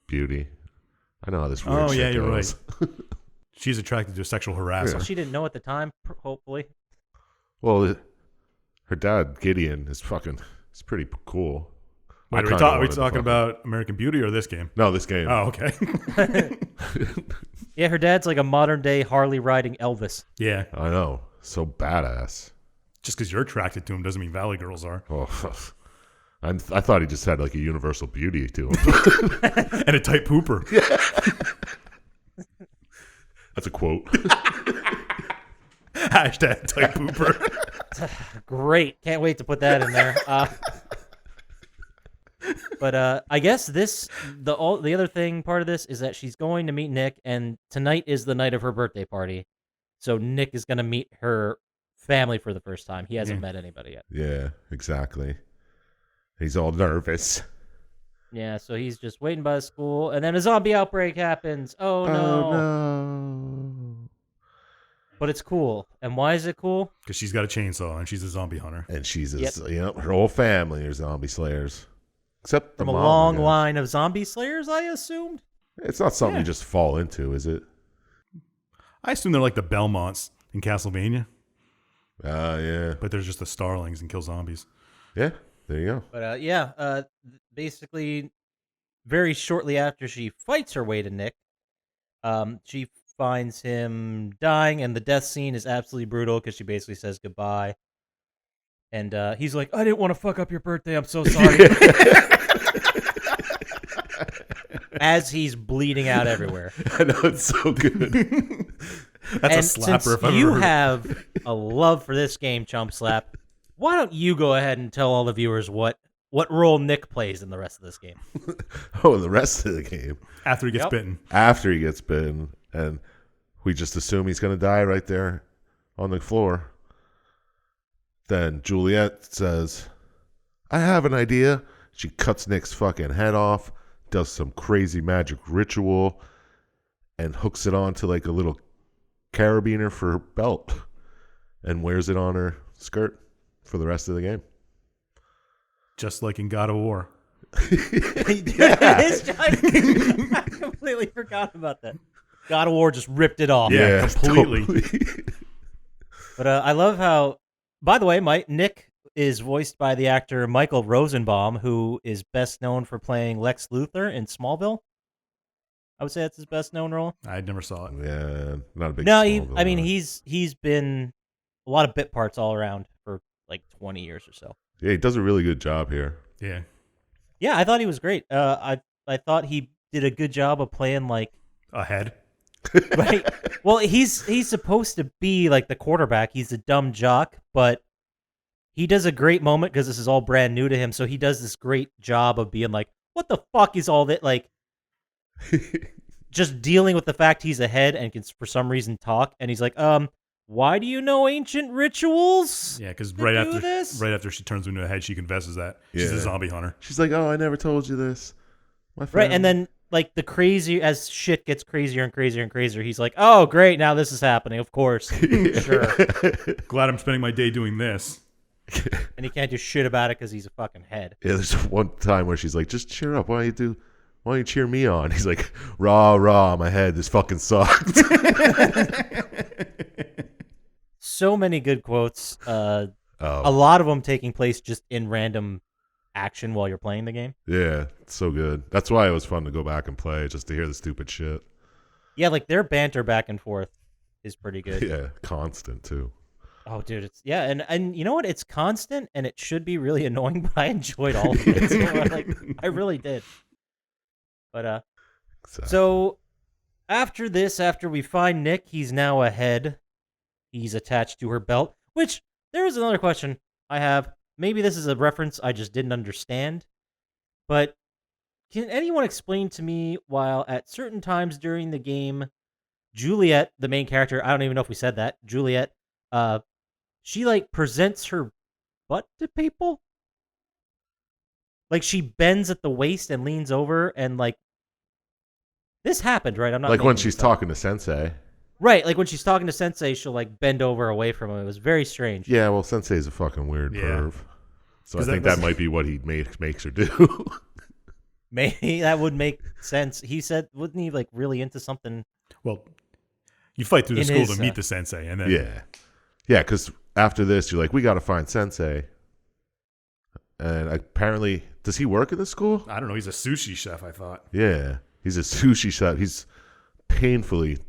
Beauty. I know how this weird shit you're goes. right. She's attracted to a sexual harasser. She didn't know at the time, hopefully. Well, her dad, Gideon, is pretty cool. I Wait, are we kinda wanted to talking fuck about American Beauty or this game? No, this game. Oh, okay. Yeah, her dad's like a modern day Harley riding Elvis. Yeah. I know. So badass. Just because you're attracted to him doesn't mean Valley girls are. Oh, I thought he just had like a universal beauty to him. And a tight pooper. That's a quote. Hashtag tight pooper. Great. Can't wait to put that in there. But I guess the other thing part of this is that she's going to meet Nick, and tonight is the night of her birthday party. So Nick is going to meet her family for the first time. He hasn't met anybody yet. Yeah, exactly. He's all nervous. Yeah, so he's just waiting by the school, and then a zombie outbreak happens. Oh, no. Oh, no. But it's cool. And why is it cool? Because she's got a chainsaw and she's a zombie hunter. And she's Yep. her whole family are zombie slayers. Except the from a mom, I long guess. line of zombie slayers, I assumed. It's not something you just fall into, is it? I assume they're like the Belmonts in Castlevania, Yeah. but they're just the Starlings and kill zombies. Yeah, there you go. But basically, very shortly after she fights her way to Nick, she finds him dying, and the death scene is absolutely brutal because she basically says goodbye. And he's like, I didn't want to fuck up your birthday. I'm so sorry. As he's bleeding out everywhere. I know, it's so good. That's a slapper since if I've you ever heard. have a love for this game, Chump Slap, why don't you go ahead and tell all the viewers what role Nick plays in the rest of this game? Oh, the rest of the game. After he gets bitten. After he gets bitten, and we just assume he's going to die right there on the floor. Then Juliet says, I have an idea. She cuts Nick's fucking head off, does some crazy magic ritual, and hooks it onto like a little carabiner for her belt and wears it on her skirt for the rest of the game. Just like in God of War. I completely forgot about that. God of War just ripped it off. Yeah, completely. Totally. But I love how, by the way, Nick is voiced by the actor Michael Rosenbaum, who is best known for playing Lex Luthor in Smallville. I would say that's his best known role. I never saw it. Yeah, not a big No, Smallville guy. he's been a lot of bit parts all around for like 20 years or so. Yeah, he does a really good job here. Yeah. Yeah, I thought he was great. I thought he did a good job of playing like A head. right. Well, he's supposed to be like the quarterback. He's a dumb jock, but he does a great moment because this is all brand new to him. So he does this great job of being like, "What the fuck is all that?" Like, just dealing with the fact he's ahead and can for some reason talk. And he's like, why do you know ancient rituals? Yeah, because to right do after this? she turns into a head, she confesses that she's Yeah. a zombie hunter. She's like, oh, I never told you this. My Right, and then like the crazy as shit gets crazier and crazier and crazier, he's like, "Oh, great, now this is happening." Of course, sure. Glad I'm spending my day doing this. And he can't do shit about it because he's a fucking head. Yeah, there's one time where she's like, just cheer up. Why don't you cheer me on? He's like, rah, my head, this fucking sucked. So many good quotes. A Oh, lot of them taking place just in random action while you're playing the game. yeah, it's so good. That's why it was fun to go back and play, just to hear the stupid shit. Yeah, like their banter back and forth is pretty good. Yeah, constant too. Oh, dude, and you know what? It's constant, and it should be really annoying, but I enjoyed all of it. So, I really did. But Exactly. so after we find Nick, he's now ahead. He's attached to her belt. Which there is another question I have. Maybe this is a reference I just didn't understand. But can anyone explain to me while at certain times during the game, Juliet, the main character, I don't even know if we said that, Juliet, she like presents her butt to people? Like she bends at the waist and leans over and like this happened, right? I'm not like when making she's this up. talking to Sensei. Right, like when she's talking to Sensei, she'll like bend over away from him. It was very strange. Yeah, well, Sensei's a fucking weird Yeah. perv. So I 'Cause think that that was- might be what he makes her do. Maybe that would make sense. He said, wasn't he like really into something? Well, you fight through the In school his, to meet the sensei, and then Yeah, because after this, you're like, we got to find Sensei. And apparently, does he work in the school? I don't know. He's a sushi chef. I thought. Yeah, he's a sushi chef. He's painfully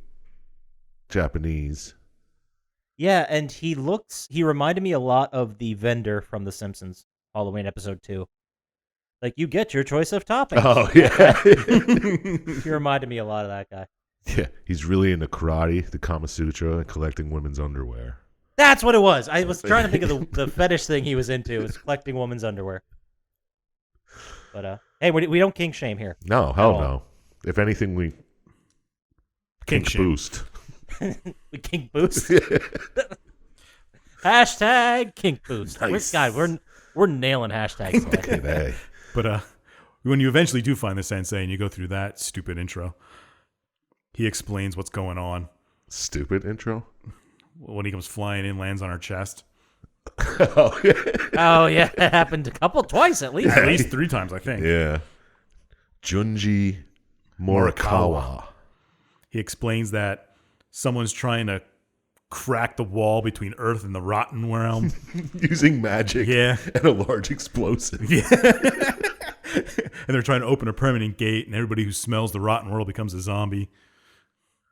Japanese. Yeah, and he reminded me a lot of the vendor from The Simpsons Halloween episode 2. Like, you get your choice of toppings. Oh, yeah. He reminded me a lot of that guy. Yeah, he's really into karate, the Kama Sutra, and collecting women's underwear. That's what it was. I was trying to think of the fetish thing he was into, was collecting women's underwear. But, hey, we don't kink shame here. No, hell all. no. If anything, we Kink shame. boost. We kink boost. Hashtag kink boost. Nice. We're nailing hashtags today. Hey, But when you eventually do find the sensei and you go through that stupid intro, he explains what's going on. stupid intro. When he comes flying in, lands on her chest. Oh, yeah. Oh yeah, that happened twice at least. At least 3 times, I think. Yeah. Junji Morikawa. He explains that someone's trying to crack the wall between Earth and the rotten realm. Using magic and a large explosive. Yeah. And they're trying to open a permanent gate, and everybody who smells the rotten world becomes a zombie.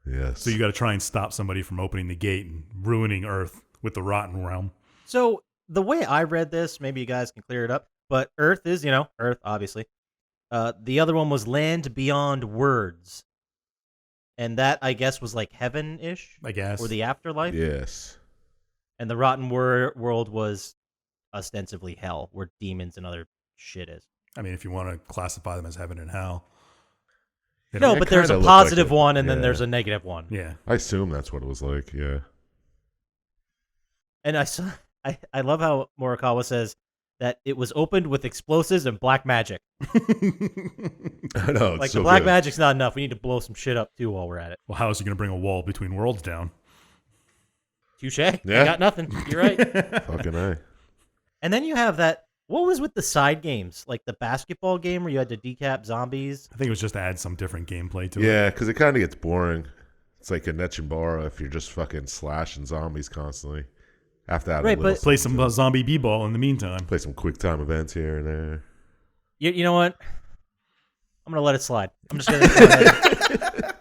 Yes. So you got to try and stop somebody from opening the gate and ruining Earth with the rotten realm. So the way I read this, maybe you guys can clear it up, but Earth is, Earth, obviously. The other one was Land Beyond Words. And that, I guess, was like heaven-ish? I guess. Or the afterlife? Yes. And the rotten world was ostensibly hell, where demons and other shit is. I mean, if you want to classify them as heaven and hell. No, but there's a positive one, and then there's a negative one. Yeah. I assume that's what it was like, yeah. And I love how Morikawa says that it was opened with explosives and black magic. I know. Like, so the black good. magic's not enough. We need to blow some shit up, too, while we're at it. Well, how is he going to bring a wall between worlds down? Touche. Yeah. I got nothing. You're right. Fucking A. And then you have that. What was with the side games? Like the basketball game where you had to decap zombies? I think it was just to add some different gameplay to it. Yeah, because it kind of gets boring. It's like a Nechinbara if you're just fucking slashing zombies constantly. Have to add Right, a little but- Play some zombie b-ball in the meantime. play some quick time events here and there. You know what? I'm going to let it slide. I'm just going to.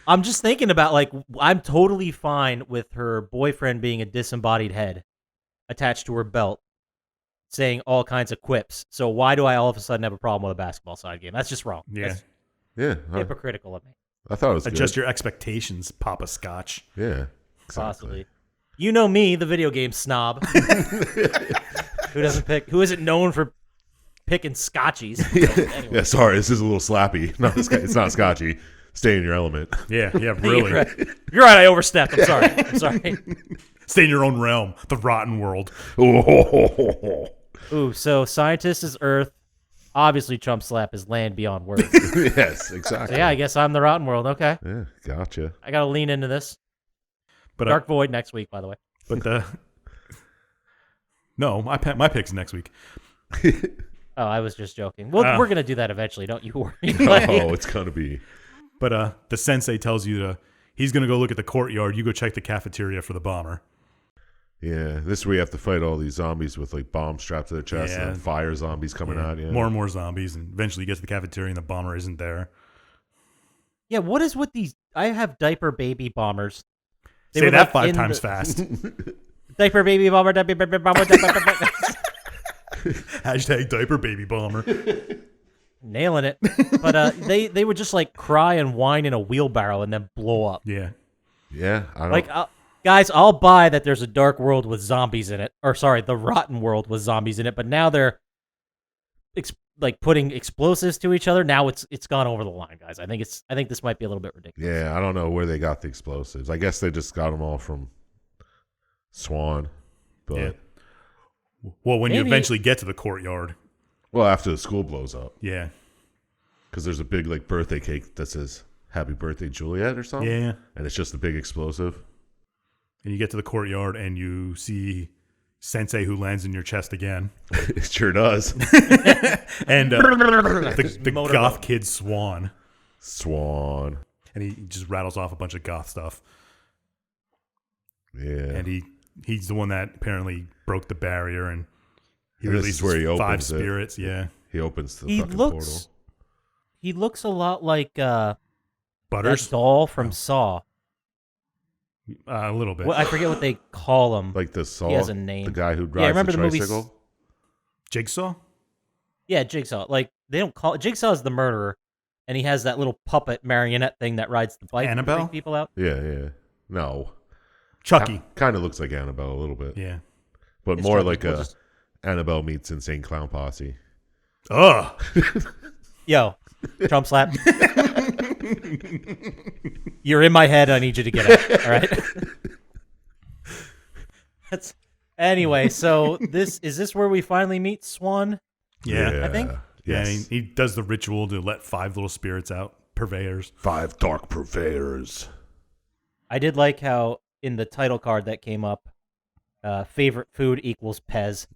I'm just thinking about, like, I'm totally fine with her boyfriend being a disembodied head attached to her belt, saying all kinds of quips. So why do I all of a sudden have a problem with a basketball side game? That's just wrong. Yeah. That's Yeah, hypocritical of me. I thought it was Adjust good. your expectations, Poppascotch. Yeah, Possibly. You know me, the video game snob. Who isn't known for picking scotchies. Anyway. Yeah, sorry, this is a little slappy. No, it's not scotchy. Stay in your element. Yeah, really. You're right, I overstepped. I'm sorry. Stay in your own realm, the rotten world. Ooh, so Sytintist is Earth. Obviously, Chump Slap is Land Beyond Words. Yes, exactly. So yeah, I guess I'm the rotten world. Okay. Yeah, gotcha. I got to lean into this. But Dark Void next week, by the way. But no, my pick's next week. Oh, I was just joking. Well, we're going to do that eventually. Don't you worry. Oh, it's gonna be. But the sensei tells you he's going to go look at the courtyard. You go check the cafeteria for the bomber. Yeah, this is where you have to fight all these zombies with like bombs strapped to their chest Yeah. and then fire zombies coming out. Yeah. More and more zombies, and eventually you get to the cafeteria and the bomber isn't there. Yeah, what is with these? I have diaper baby bombers. They Say were, that like, 5 in times the- fast. Diaper baby bomber, diaper baby bomber, diaper baby. Hashtag diaper baby bomber. Nailing it. But they would just like cry and whine in a wheelbarrow and then blow up. Yeah. Yeah, I don't. Like, guys, I'll buy that there's a dark world with zombies in it. Or sorry, the rotten world with zombies in it. But now they're like putting explosives to each other. Now it's gone over the line, guys. I think this might be a little bit ridiculous. Yeah, I don't know where they got the explosives. I guess they just got them all from Swan. But Yeah. Well, when you Maybe- eventually get to the courtyard. well, after the school blows up, Yeah. because there's a big like birthday cake that says "Happy Birthday, Juliet" or something. Yeah. and it's just a big explosive. And you get to the courtyard and you see Sensei who lands in your chest again. It sure does. And the Motorboat. goth kid Swan. Swan. And he just rattles off a bunch of goth stuff. Yeah. And he's the one that apparently broke the barrier and he And this releases is where he 5 opens it. spirits. Yeah. He opens the He fucking looks a lot like that Butters. doll from Saw. A little bit. Well, I forget what they call him. portal. Like the Saw. He has a name. The guy who Yeah, drives remember the the movie tricycle. Jigsaw? Yeah, Jigsaw. Like, they don't call Jigsaw is the murderer, and he has that little puppet marionette thing that rides the bike to Annabelle? freak people out. Yeah. No. Chucky. Kind of looks like Annabelle a little bit. Yeah. But It's more Chucky. like We'll a just- Annabelle meets Insane Clown Posse. Ugh. Yo, Chump Slap. You're in my head. I need you to get out. All right. Anyway. So is this where we finally meet Swan? Yeah. I think. Yeah, Yes. he does the ritual to let 5 little spirits out, purveyors. 5 dark purveyors. I did like how in the title card that came up, Favorite food equals Pez.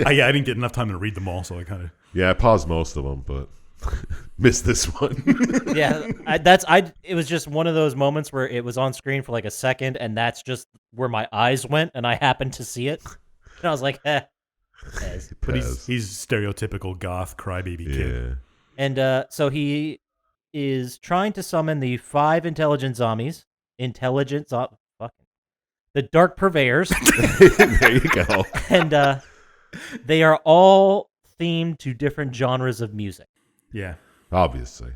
I didn't get enough time to read them all, so I kind of. Yeah, I paused most of them, but missed this one. Yeah, it was just one of those moments where it was on screen for like a second, and that's just where my eyes went, and I happened to see it, and I was like, Pez. But he's stereotypical goth crybaby kid. And so he is trying to summon the 5 intelligent zombies. The Dark Purveyors. There you go. And they are all themed to different genres of music. Yeah. Obviously.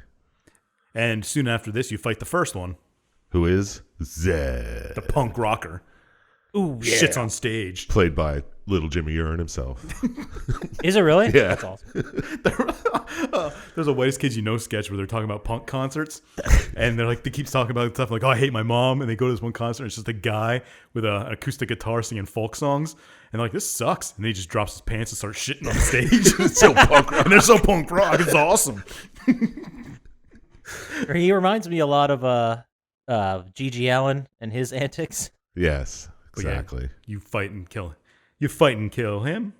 And soon after this, you fight the first one. Who is Zed? The punk rocker. Ooh, yeah. Shits on stage. Played by little Jimmy Urine himself. Is it really? Yeah. That's awesome. There's a Whitest Kids You Know sketch where they're talking about punk concerts. And they're like, they keep talking about stuff like, oh, I hate my mom. And they go to this one concert. And it's just a guy with an acoustic guitar singing folk songs. And they're like, this sucks. And then he just drops his pants and starts shitting on the stage. It's so punk rock. And they're so punk rock. It's awesome. He reminds me a lot of G.G. Allen and his antics. Yes, exactly. Yeah, you fight and kill him.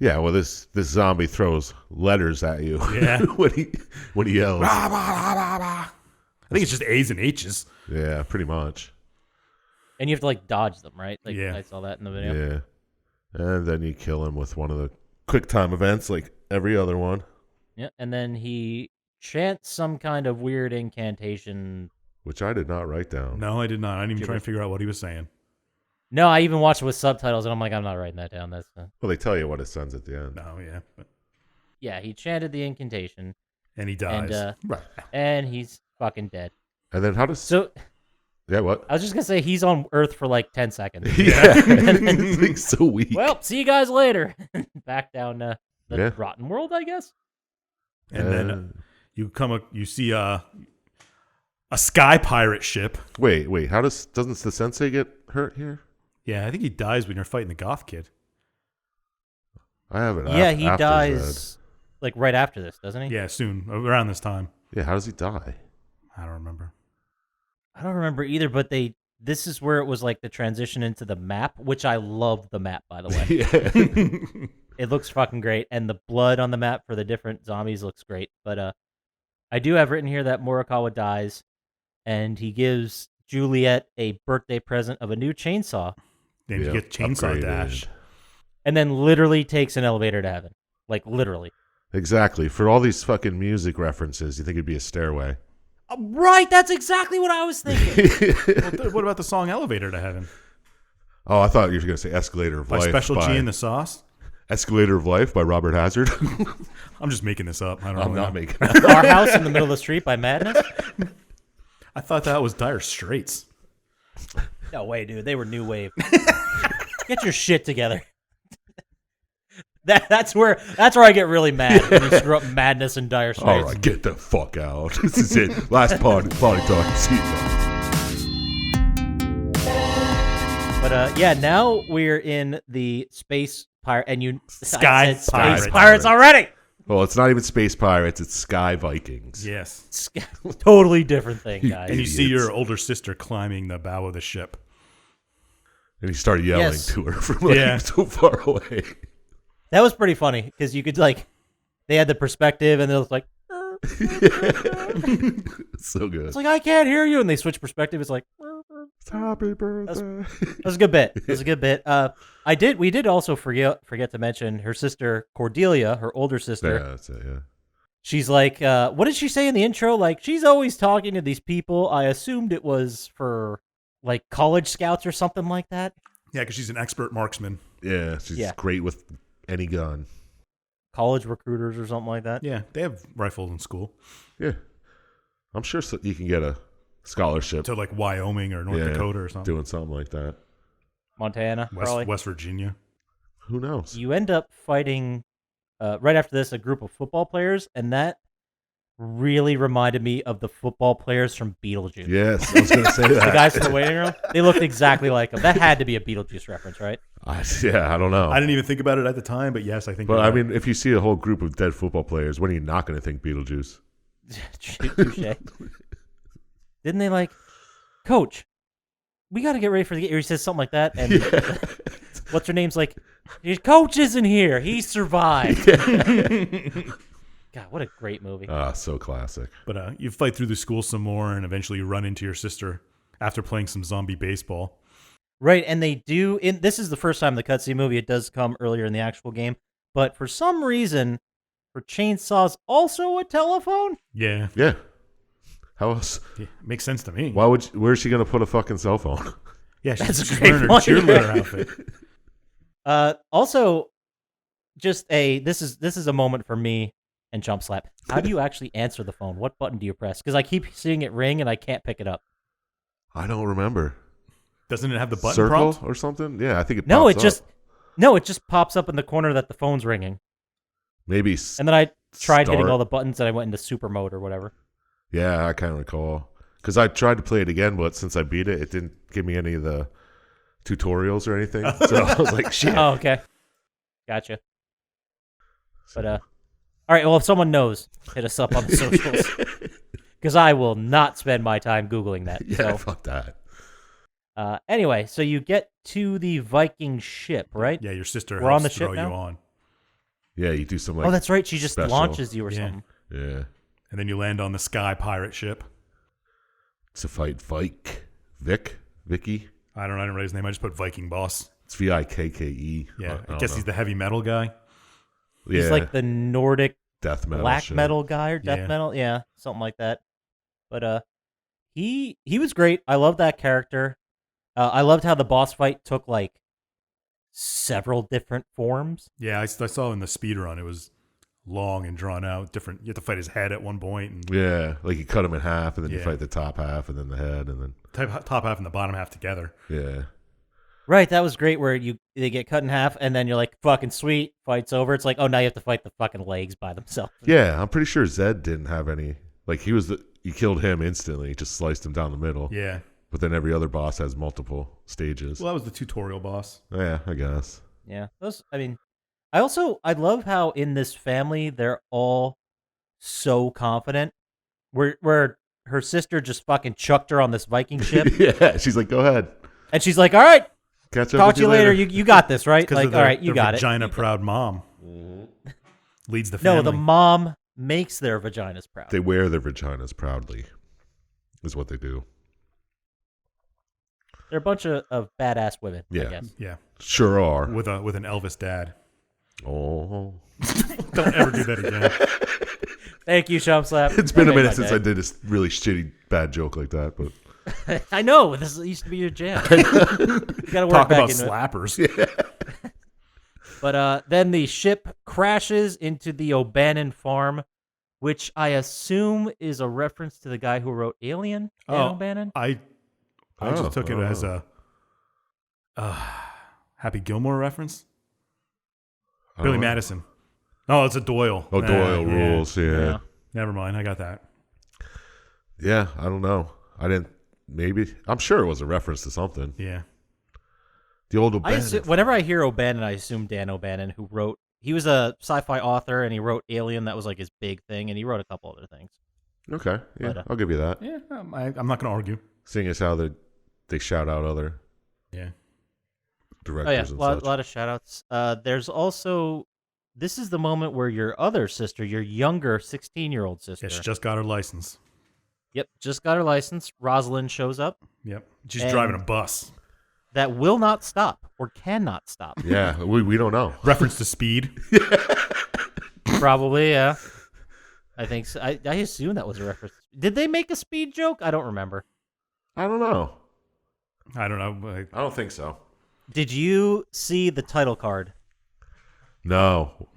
Yeah, well, this zombie throws letters at you. Yeah. when he yells. I think it's just A's and H's. Yeah, pretty much. And you have to like dodge them, right? Like Yeah. I saw that in the video. Yeah. And then you kill him with one of the quick time events like every other one. Yeah. And then he chants some kind of weird incantation. Which I did not write down. No, I did not. I didn't even try to figure out what he was saying. No, I even watched it with subtitles, and I'm like, I'm not writing that down. That's Well, they tell you what it sends at the end. No, yeah. But... yeah. He chanted the incantation, And he dies. and he's fucking dead. And then how does... So yeah, what? I was just gonna say he's on Earth for like 10 seconds. Yeah. It's like so weak. Well, see you guys later. Back down the rotten world, I guess. And then you see a sky pirate ship. Wait. How doesn't the sensei get hurt here? Yeah, I think he dies when you're fighting the goth kid. I haven't. Yeah, he after dies like right after this, doesn't he? Yeah, soon, around this time. Yeah, how does he die? I don't remember. I don't remember either, but this is where it was like the transition into the map, which I love the map, by the way. Yeah. It looks fucking great, and the blood on the map for the different zombies looks great. But I do have written here that Morikawa dies, and he gives Juliet a birthday present of a new chainsaw. Then you get chainsaw upgraded. dash. And then literally takes an elevator to heaven. Like, literally. Exactly. For all these fucking music references, you think it'd be a stairway. Right, that's exactly what I was thinking. Well, what about the song Elevator to Heaven? Oh, I thought you were going to say Escalator of By Life. Special G and the Sauce? Escalator of Life by Robert Hazard. I'm just making this up. I'm not making it. Our House in the Middle of the Street by Madness? I thought that was Dire Straits. No way, dude. They were new wave. Get your shit together. That's where I get really mad when you screw up Madness and Dire Straits. All right, get the fuck out. This is it. Last party talk. See you. But yeah, now we're in the space pirate, and you Sky space Pirates. pirates already. Well, it's not even Space Pirates. It's Sky Vikings. Yes. Totally different thing, guys. And you see Idiots. your older sister climbing the bow of the ship. And he started yelling Yes. to her from like so far away. That was pretty funny because you could like, they had the perspective, and it was like, It's so good. it's like I can't hear you, and they switch perspective. It's like. Happy birthday. That was a good bit. That was a good bit. We did also forget to mention her sister Cordelia, her older sister. Yeah, that's it, yeah. She's like, what did she say in the intro? Like, she's always talking to these people. I assumed it was for like college scouts or something like that. Yeah, because she's an expert marksman. Yeah, she's great with any gun. College recruiters or something like that. Yeah, they have rifles in school. Yeah. I'm sure you can get a scholarship To like Wyoming or North Dakota or something. doing something like that. Montana, probably. West Virginia. Who knows? You end up fighting, right after this, a group of football players, and that really reminded me of the football players from Beetlejuice. Yes, I was going to say that. The guys from the waiting room, they looked exactly like them. That had to be a Beetlejuice reference, right? I don't know. I didn't even think about it at the time, but yes, I think. But you're I right. mean, if you see a whole group of dead football players, when are you not going to think Beetlejuice? Touche. Didn't they like, Coach, we got to get ready for the game? Or he says something like that, and what's her name's like, your coach isn't here. He survived. God, what a great movie. So classic. But you fight through the school some more, and eventually you run into your sister after playing some zombie baseball. Right, and they do. This is the first time in the cutscene movie. It does come earlier in the actual game, but for some reason, her chainsaw's also a telephone. Yeah. Yeah. How else? Yeah, makes sense to me. Where's she gonna put a fucking cell phone? Yeah, That's a she's great wearing her point. cheerleader outfit. Also, just this is a moment for me and Chump Slap. How do you actually answer the phone? What button do you press? Because I keep seeing it ring and I can't pick it up. I don't remember. Doesn't it have the button Circle prompt? or something? Yeah, I think it. No, pops it just pops up in the corner that the phone's ringing. Maybe. And then I tried hitting start. all the buttons and I went into super mode or whatever. Yeah, I can't recall. Because I tried to play it again, but since I beat it, it didn't give me any of the tutorials or anything. So I was like, shit. Oh, okay. Gotcha. But, all right, well, if someone knows, hit us up on the socials. Because I will not spend my time Googling that. Yeah, So, fuck that. anyway, so you get to the Viking ship, right? Yeah, your sister We're on helps the ship throw now? you on. Yeah, you do some like. Oh, that's right. She just special. launches you or Yeah. something. Yeah. And then you land on the Sky pirate ship. To fight Vicky. I didn't write his name. I just put Viking boss. It's Vikke. Yeah, I guess he's the heavy metal guy. Yeah, He's like the Nordic death metal. black shit. metal guy or death Yeah. metal. Yeah, something like that. But he was great. I love that character. I loved how the boss fight took like several different forms. Yeah, I saw in the speed run. It was long and drawn out. Different. You have to fight his head at one point, and Yeah, like you cut him in half, and then you Yeah. fight the top half, and then the head, and then top half and the bottom half together. yeah. Right, that was great. Where they get cut in half, and then you're like, "Fucking sweet!" Fight's over. It's like, oh, now you have to fight the fucking legs by themselves. Yeah, I'm pretty sure Zed didn't have any. Like you killed him instantly, just sliced him down the middle. Yeah. But then every other boss has multiple stages. Well, that was the tutorial boss. Yeah, I guess. Yeah, those. I mean, I love how in this family they're all so confident. Where her sister just fucking chucked her on this Viking ship, Yeah, she's like, go ahead. and she's like, "All right, Catch up talk with to you later. You got this, right?" Because Like, of their, all right, you their got it. vagina proud mom leads the family. No, the mom makes their vaginas proud. They wear their vaginas proudly, is what they do. They're a bunch of badass women, I Yeah. guess. Yeah, Sure are. with an Elvis dad. Oh. Don't ever do that again. Thank you, Chump Slap. It's been a That made minute my since day. I did a really shitty bad joke like that, but I know this used to be your jam. You gotta work Talk back about into it. slappers. But then the ship crashes into the O'Bannon farm, which I assume is a reference to the guy who wrote Alien, Dan Oh. O'Bannon. I just took it as a Happy Gilmore reference. Billy Madison. Oh, it's a Doyle. Oh, Nah, Doyle yeah. rules, yeah. Never mind. I got that. Yeah, I don't know. I didn't. Maybe I'm sure it was a reference to something. Yeah. The old O'Bannon. Whenever I hear O'Bannon, I assume Dan O'Bannon, who wrote. He was a sci-fi author, and he wrote Alien. That was like his big thing, and he wrote a couple other things. Okay, yeah, But, I'll give you that. Yeah. I'm not going to argue. Seeing as how they shout out other Yeah. directors Oh yeah, and a such. lot of shout-outs. There's also. This is the moment where your other sister, your younger 16-year-old sister. Yeah, she just got her license. Yep, just got her license. Rosalind shows up. Yep. She's And- driving a bus. That will not stop or cannot stop. Yeah, we don't know. Reference to speed. Probably, yeah. I think so. I assume that was a reference. Did they make a speed joke? I don't remember. I don't know. I don't know. I don't think so. Did you see the title card? No.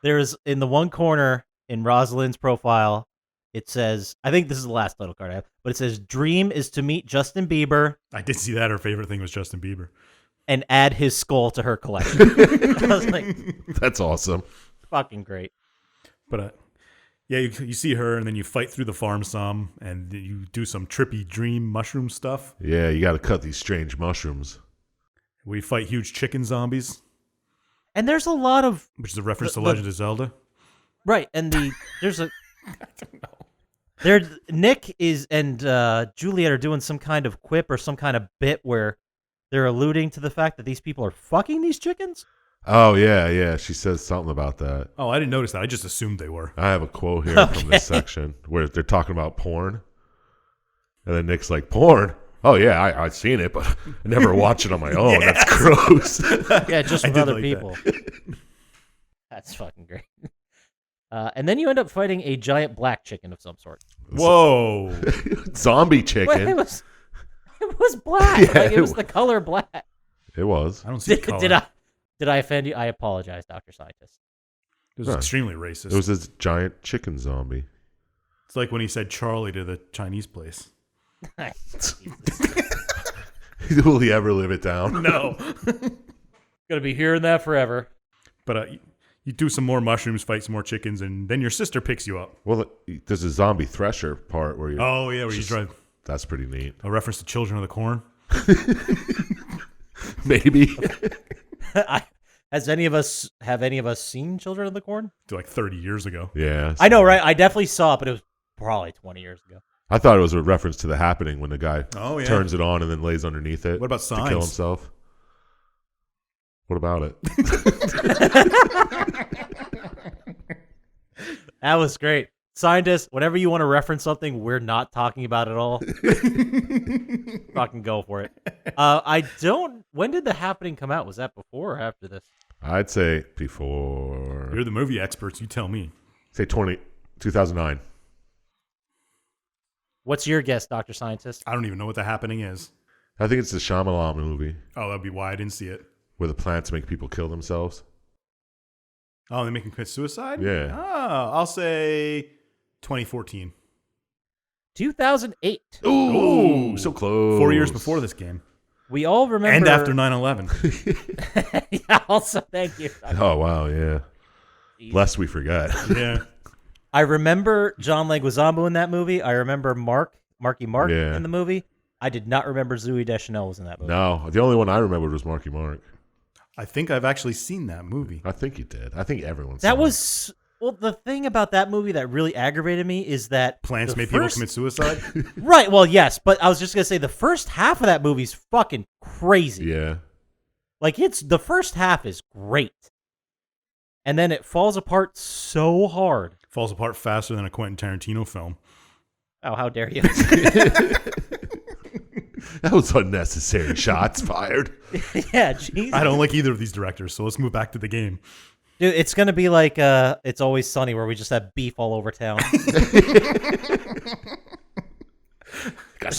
There's in the one corner in Rosalind's profile, it says, I think this is the last title card I have, but it says, "Dream is to meet Justin Bieber I did see that. Her favorite thing was Justin Bieber. and add his skull to her collection." I was like, That's awesome. fucking great. But yeah, you see her, and then you fight through the farm some, and you do some trippy dream mushroom stuff. Yeah, you got to cut these strange mushrooms. We fight huge chicken zombies, And there's a lot of which is a reference to The- Legend of Zelda. right, and there's a there Nick is and Juliet are doing some kind of quip or some kind of bit where they're alluding to the fact that these people are fucking these chickens? Oh, yeah. She says something about that. Oh, I didn't notice that. I just assumed they were. I have a quote here from this section where they're talking about porn. And then Nick's like, porn? Oh, yeah, I've seen it, but I never watch it on my own. Yes. That's gross. Yeah, just I with did other like people. That's fucking great. And then you end up fighting a giant black chicken of some sort. Whoa. Zombie Wait, chicken. it was black. Yeah, Like it was the color black. It was. I don't see color. Did I offend you? I apologize, Dr. Scientist. It was Huh. extremely racist. It was this giant chicken zombie. It's like when he said Charlie to the Chinese place. Will he ever live it down? No. Gonna be hearing that forever. But you do some more mushrooms, fight some more chickens, and then your sister picks you up. Well, there's a zombie thresher part where you. Oh, yeah, where you drive. That's pretty neat. A reference to Children of the Corn. Maybe. Have any of us seen Children of the Corn? Like 30 years ago. Yeah. I know, right? I definitely saw it, but it was probably 20 years ago. I thought it was a reference to The Happening when the guy turns it on and then lays underneath it. What about to kill Signs? himself? What about it? That was great. Scientist, whenever you want to reference something we're not talking about at all, fucking go for it. When did The Happening come out? Was that before or after this? I'd say before. You're the movie experts. You tell me. Say 2009. What's your guess, Dr. Scientist? I don't even know what The Happening is. I think it's the Shyamalan movie Oh, that'd be why I didn't see it. where the plants make people kill themselves. Oh, they make him commit suicide? Yeah. Oh, I'll say 2014. 2008. Ooh, so close. 4 years before this game. We all remember. And after 9/11. Yeah, also, thank you. Oh, wow, yeah. Lest we forget. Yeah. I remember John Leguizamo in that movie. I remember Marky Mark in the movie. I did not remember Zooey Deschanel was in that movie. No, the only one I remembered was Marky Mark. I think I've actually seen that movie. I think you did. I think everyone's That was... Well, the thing about that movie that really aggravated me is that... Plants make people commit suicide? Right, well, yes, but I was just going to say the first half of that movie's fucking crazy. Yeah. Like, the first half is great. And then it falls apart so hard. Falls apart faster than a Quentin Tarantino film. Oh, how dare you. That was unnecessary. Shots fired. Yeah, jeez. I don't like either of these directors, so let's move back to the game. Dude, it's going to be like It's Always Sunny where we just have beef all over town.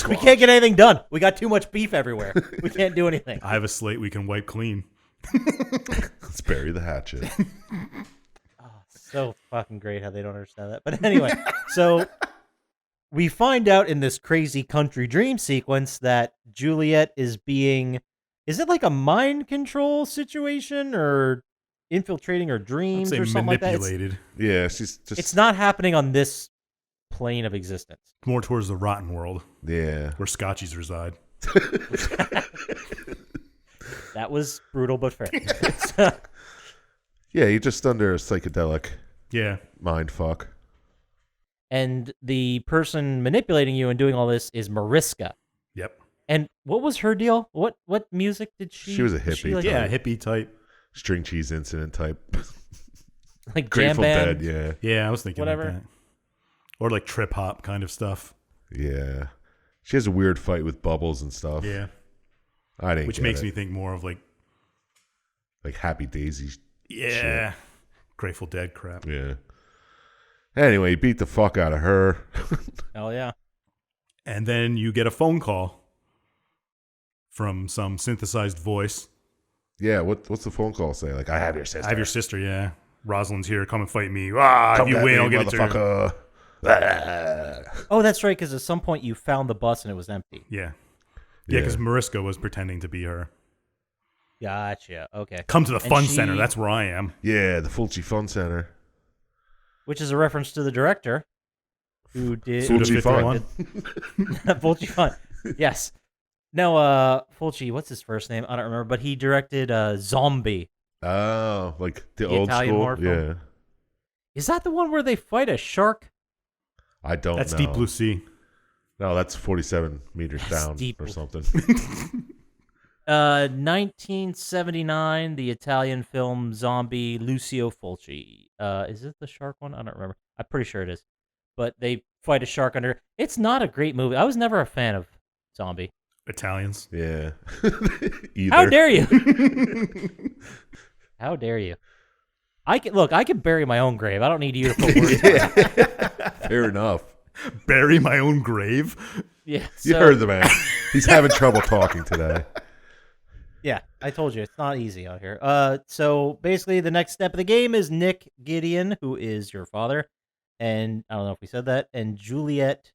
We can't get anything done. We got too much beef everywhere. We can't do anything. I have a slate we can wipe clean. Let's bury the hatchet. So fucking great how they don't understand that. But anyway, so we find out in this crazy country dream sequence that Juliet is being... Is it like a mind control situation or infiltrating her dreams or something like that? Manipulated. Yeah, she's just... It's not happening on this plane of existence. More towards the rotten world, Yeah. where Scotchies reside. That was brutal but fair. Yeah, you're just under a psychedelic Yeah. mind fuck. And the person manipulating you and doing all this is Mariska. Yep. And what was her deal? What music did she... She was a did she hippie. like, Yeah, hippie type. String cheese incident type. like jam Grateful band? Dead, yeah. Yeah, I was thinking Whatever. like that. Or like trip hop kind of stuff. Yeah. She has a weird fight with bubbles and stuff. Yeah. I didn't Which get makes it. me think more of like Happy Daisy. yeah, Grateful Dead crap. Yeah. Anyway, he beat the fuck out of her. Hell yeah. And then you get a phone call from some synthesized voice. Yeah, what's the phone call say? Like, I have your sister. I have your sister, yeah. Rosalind's here. Come and fight me. If you get win, me, I'll give it to her. motherfucker. Oh, that's right, because at some point you found the bus and it was empty. Yeah. Yeah. Yeah, because Mariska was pretending to be her. Gotcha. Okay. Come to the And fun she- center. That's where I am. Yeah, the Fulci Fun Center. Which is a reference to the director who did... Fulci Suda Fun. Fulci Fun. Yes. No, Fulci, what's his first name? I don't remember, but he directed Zombie. Oh, like the The old Italian school? horror film? Yeah. Is that the one where they fight a shark? I don't That's know. Deep Blue Sea. No, that's 47 meters down Deep or Blue. something. 1979, the Italian film Zombie, Lucio Fulci. Is it the shark one? I don't remember. I'm pretty sure it is. But they fight a shark under. It's not a great movie. I was never a fan of Zombie. Italians. Yeah. How dare you? How dare you? I can bury my own grave. I don't need you to put words on it. Fair enough. Bury my own grave. Yeah. You heard the man. He's having trouble talking today. Yeah, I told you it's not easy out here. So basically, the next step of the game is Nick Gideon, who is your father, and I don't know if we said that, and Juliet.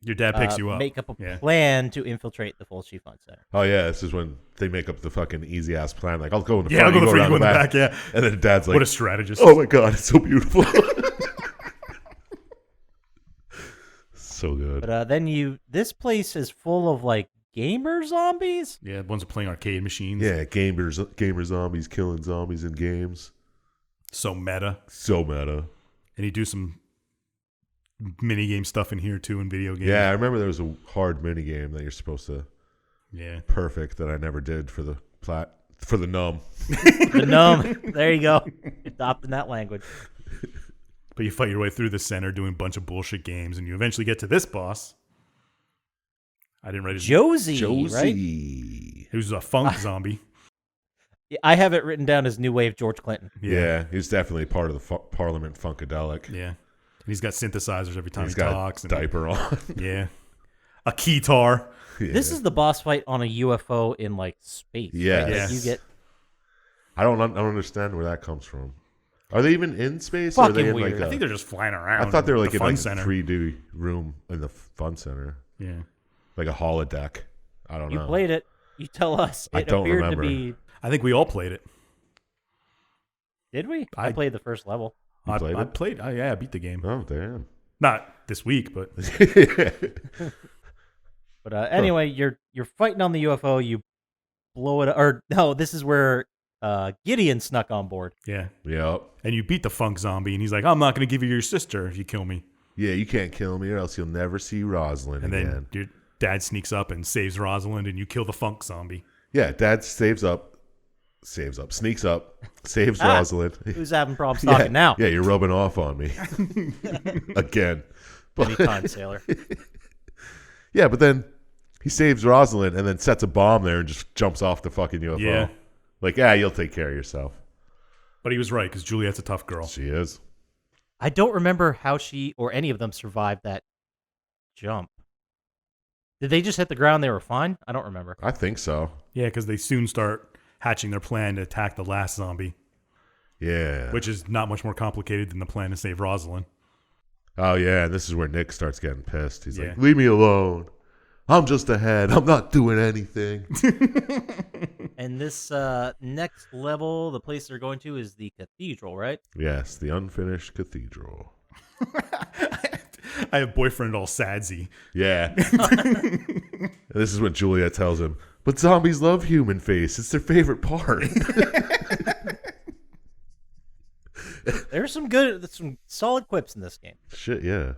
Your dad picks you up. Make up a plan to infiltrate the Fulci Fun Center. Oh yeah, this is when they make up the fucking easy ass plan. Like, I'll go in the Yeah, front, I'll go you in the around back. Yeah, and then Dad's like, what a strategist! Oh my god, it's so beautiful. So good. But then this place is full of like gamer zombies. Yeah, ones are playing arcade machines. Yeah, gamer zombies killing zombies in games. So meta. So meta. And you do some mini game stuff in here too in video games. Yeah, I remember there was a hard mini game that you're supposed to perfect that I never did for the numb. The numb. There you go. Adopting that language. But you fight your way through the center doing a bunch of bullshit games, and you eventually get to this boss. I didn't write his Josie, right? Who's a funk zombie. I have it written down as New Wave George Clinton. Yeah, he's definitely part of the Parliament Funkadelic. Yeah. And he's got synthesizers every time He's he got talks. A diaper on. Yeah. A keytar. Yeah. This is the boss fight on a UFO in like space. Yes. Right? Yes. You get I don't understand where that comes from. Are they even in space? Fucking or are they in weird. like I think they're just flying around. I thought they were like the in fun a center. 3D room in the fun center. Yeah. Like a holodeck. I don't know. You played it. You tell us. I It don't appeared remember. to be. I think we all played it. Did we? I played the first level. I played played. I beat the game. Oh, damn. Not this week, but But anyway, you're fighting on the UFO. You blow it. Or no, this is where Gideon snuck on board. yeah. Yep. And you beat the funk zombie, and he's like, "I'm not going to give you your sister if you kill me." Yeah, you can't kill me or else you'll never see Rosalind And again. then your dad sneaks up and saves Rosalind, and you kill the funk zombie. Yeah, Dad sneaks up, saves Rosalind. Who's having problems talking now? Yeah, you're rubbing off on me. Again. Anytime, sailor. Yeah, but then he saves Rosalind and then sets a bomb there and just jumps off the fucking UFO. Yeah. Like, you'll take care of yourself. But he was right, because Juliet's a tough girl. She is. I don't remember how she or any of them survived that jump. Did they just hit the ground? They were fine? I don't remember. I think so. Yeah, because they soon start hatching their plan to attack the last zombie. Yeah. Which is not much more complicated than the plan to save Rosalind. Oh, yeah, and this is where Nick starts getting pissed. He's Yeah. like, leave me alone. I'm just ahead. I'm not doing anything. And this next level, the place they're going to is the cathedral, right? Yes, the unfinished cathedral. I have boyfriend all sadsy. Yeah. And this is when Juliet tells him, but zombies love human face. It's their favorite part. There's some solid quips in this game. Shit, yeah.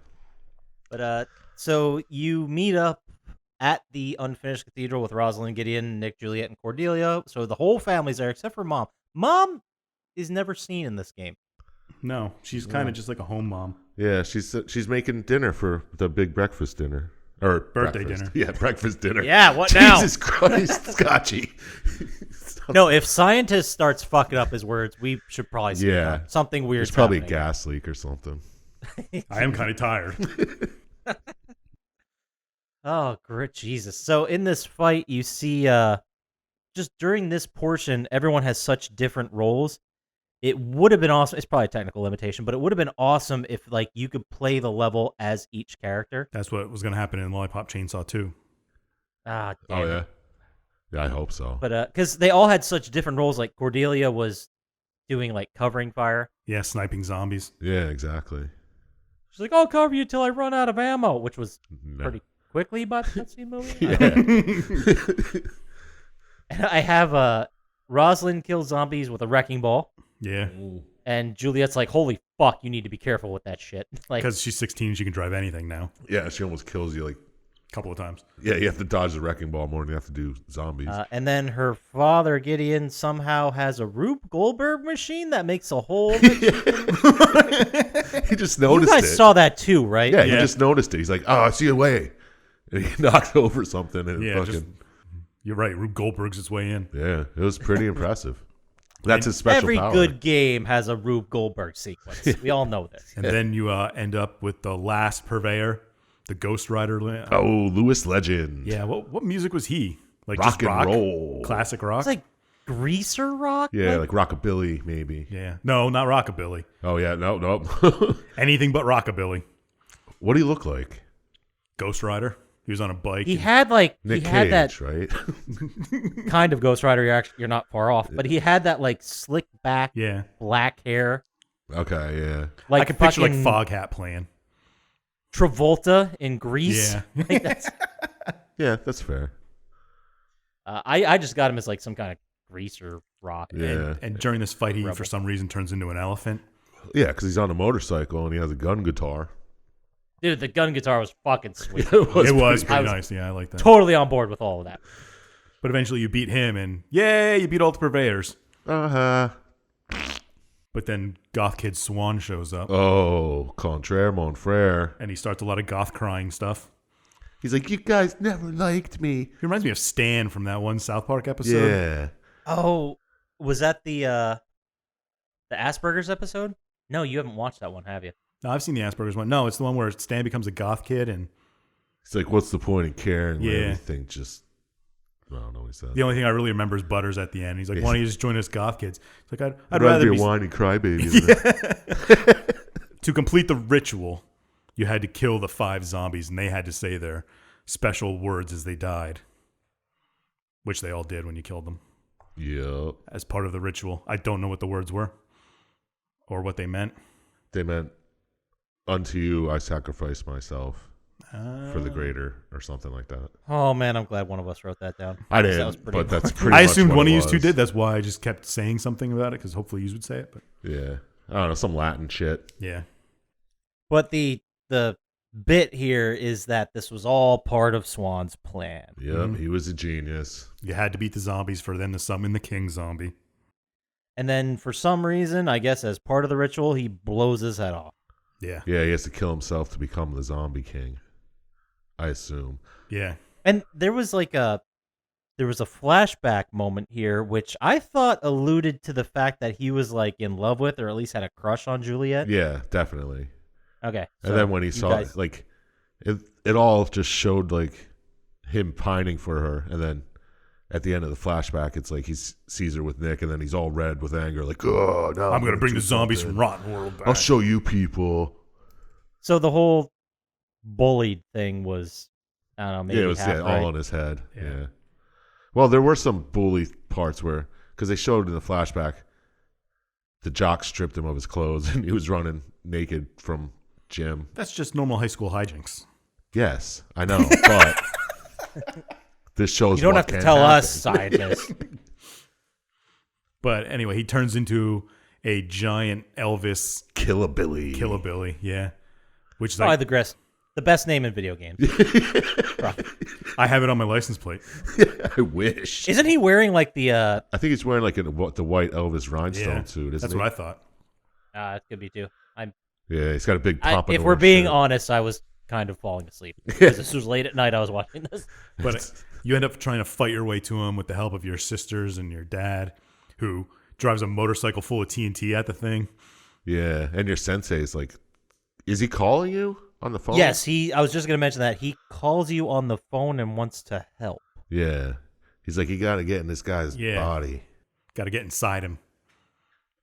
But so you meet up at the unfinished cathedral with Rosalind, Gideon, Nick, Juliet, and Cordelia. So the whole family's there except for Mom. Mom is never seen in this game. No, she's kind of just like a home mom. Yeah, she's making dinner for the big breakfast dinner. Or Birthday breakfast. dinner. Yeah, breakfast dinner. Yeah, what now? Jesus Christ, Scotchy. No, if Sytintist starts fucking up his words, we should probably see something weird. It's probably a gas leak or something. I am kind of tired. Oh, great Jesus. So in this fight, you see just during this portion, everyone has such different roles. It would have been awesome. It's probably a technical limitation, but it would have been awesome if like you could play the level as each character. That's what was going to happen in Lollipop Chainsaw 2. Ah, damn. Oh, yeah? Yeah, I hope so. But because they all had such different roles, like Cordelia was doing like covering fire. Yeah, sniping zombies. Yeah, exactly. She's like, "I'll cover you till I run out of ammo," which was pretty quickly by the cutscene movie. Yeah. And I have Rosalind kills zombies with a wrecking ball. Yeah. And Juliet's like, "Holy fuck, you need to be careful with that shit." Like, Because she's 16, she can drive anything now. Yeah, she almost kills you like couple of times. Yeah, you have to dodge the wrecking ball more than you have to do zombies. And then her father, Gideon, somehow has a Rube Goldberg machine that makes a hole. He just noticed You guys it. saw that too, right? Yeah, he just noticed it. He's like, "Oh, I see a way," and he knocked over something. And you're right. Rube Goldberg's its way in. Yeah, it was pretty impressive. That's his special Every power. good game has a Rube Goldberg sequence. We all know this. And then you end up with the last purveyor, the Ghost Rider. Oh, Louis Legend. Yeah, what music was he? Like Rock just and roll. Classic rock? It's like greaser rock. Yeah, like rockabilly, maybe. Yeah. No, not rockabilly. Oh, yeah, no. Anything but rockabilly. What do you look like? Ghost Rider. He was on a bike. He had like Nick he had Cage, that right? kind of Ghost Rider. You're not far off, but he had that like slick back, black hair. Okay, yeah. Like I can picture like fucking Foghat playing. Travolta in Grease. Yeah. Like that's, Yeah, that's fair. I just got him as like some kind of greaser rock. Yeah. And during this fight, he for some reason turns into an elephant. Yeah, because he's on a motorcycle and he has a gun guitar. Dude, the gun guitar was fucking sweet. It was pretty I was nice. Yeah, I like that. Totally on board with all of that. But eventually you beat him, and yay, you beat all the purveyors. Uh-huh. But then Goth Kid Swan shows up, Oh, contraire, mon frere. and he starts a lot of goth crying stuff. He's like, you guys never liked me. He reminds me of Stan from that one South Park episode. Yeah. Oh, was that the Asperger's episode? No, you haven't watched that one, have you? No, I've seen the Asperger's one. No, it's the one where Stan becomes a goth kid, and He's like, what's the point in caring when Yeah. everything just... I don't know what he said. the only thing I really remember is Butters at the end. He's like, why don't you just join us goth kids? It's like, I'd rather be a whiny crybaby. To complete the ritual, you had to kill the 5 zombies, and they had to say their special words as they died, which they all did when you killed them. Yep. As part of the ritual. I don't know what the words were or what they meant. They meant, unto you I sacrifice myself for the greater, or something like that. Oh man, I'm glad one of us wrote that down. I That didn't, was pretty but that's important. pretty I much assumed what one it of you two was. did. That's why I just kept saying something about it, because hopefully you would say it. But Yeah. I don't know, some Latin shit. yeah. But the bit here is that this was all part of Swan's plan. Yep, he was a genius. You had to beat the zombies for them to summon the king zombie. And then for some reason, I guess as part of the ritual, he blows his head off. Yeah. Yeah, he has to kill himself to become the zombie king, I assume. Yeah. And there was a flashback moment here, which I thought alluded to the fact that he was like in love with, or at least had a crush on Juliet. Yeah, definitely. Okay. And then when he saw guys- like it all just showed like him pining for her, and then at the end of the flashback it's like he sees her with Nick, and then he's all red with anger, like, oh no, I'm going to bring do the zombies something. from Rotten World back. I'll show you people. So the whole bullied thing was, I don't know, maybe Yeah, it was half all right. in his head. Yeah. Yeah. Well, there were some bully parts where, because they showed in the flashback, the jock stripped him of his clothes and he was running naked from gym. That's just normal high school hijinks. Yes, I know, but this shows You don't what have to can tell happen. us, scientists. But anyway, he turns into a giant Elvis Killabilly. Killabilly. Yeah. Which is Probably like, the best name in video games. I have it on my license plate. I wish. Isn't he wearing like the I think he's wearing like the white Elvis rhinestone Yeah. suit, isn't That's he? what I thought. it could be too. Yeah, he's got a big pompadour. If we're being shirt. honest, I was kind of falling asleep because this was late at night. I was watching this. But you end up trying to fight your way to him with the help of your sisters and your dad, who drives a motorcycle full of TNT at the thing. Yeah, and your sensei's like, is he calling you on the phone? Yes, I was just going to mention that he calls you on the phone and wants to help. Yeah. He's like, you got to get in this guy's Yeah. body. Got to get inside him.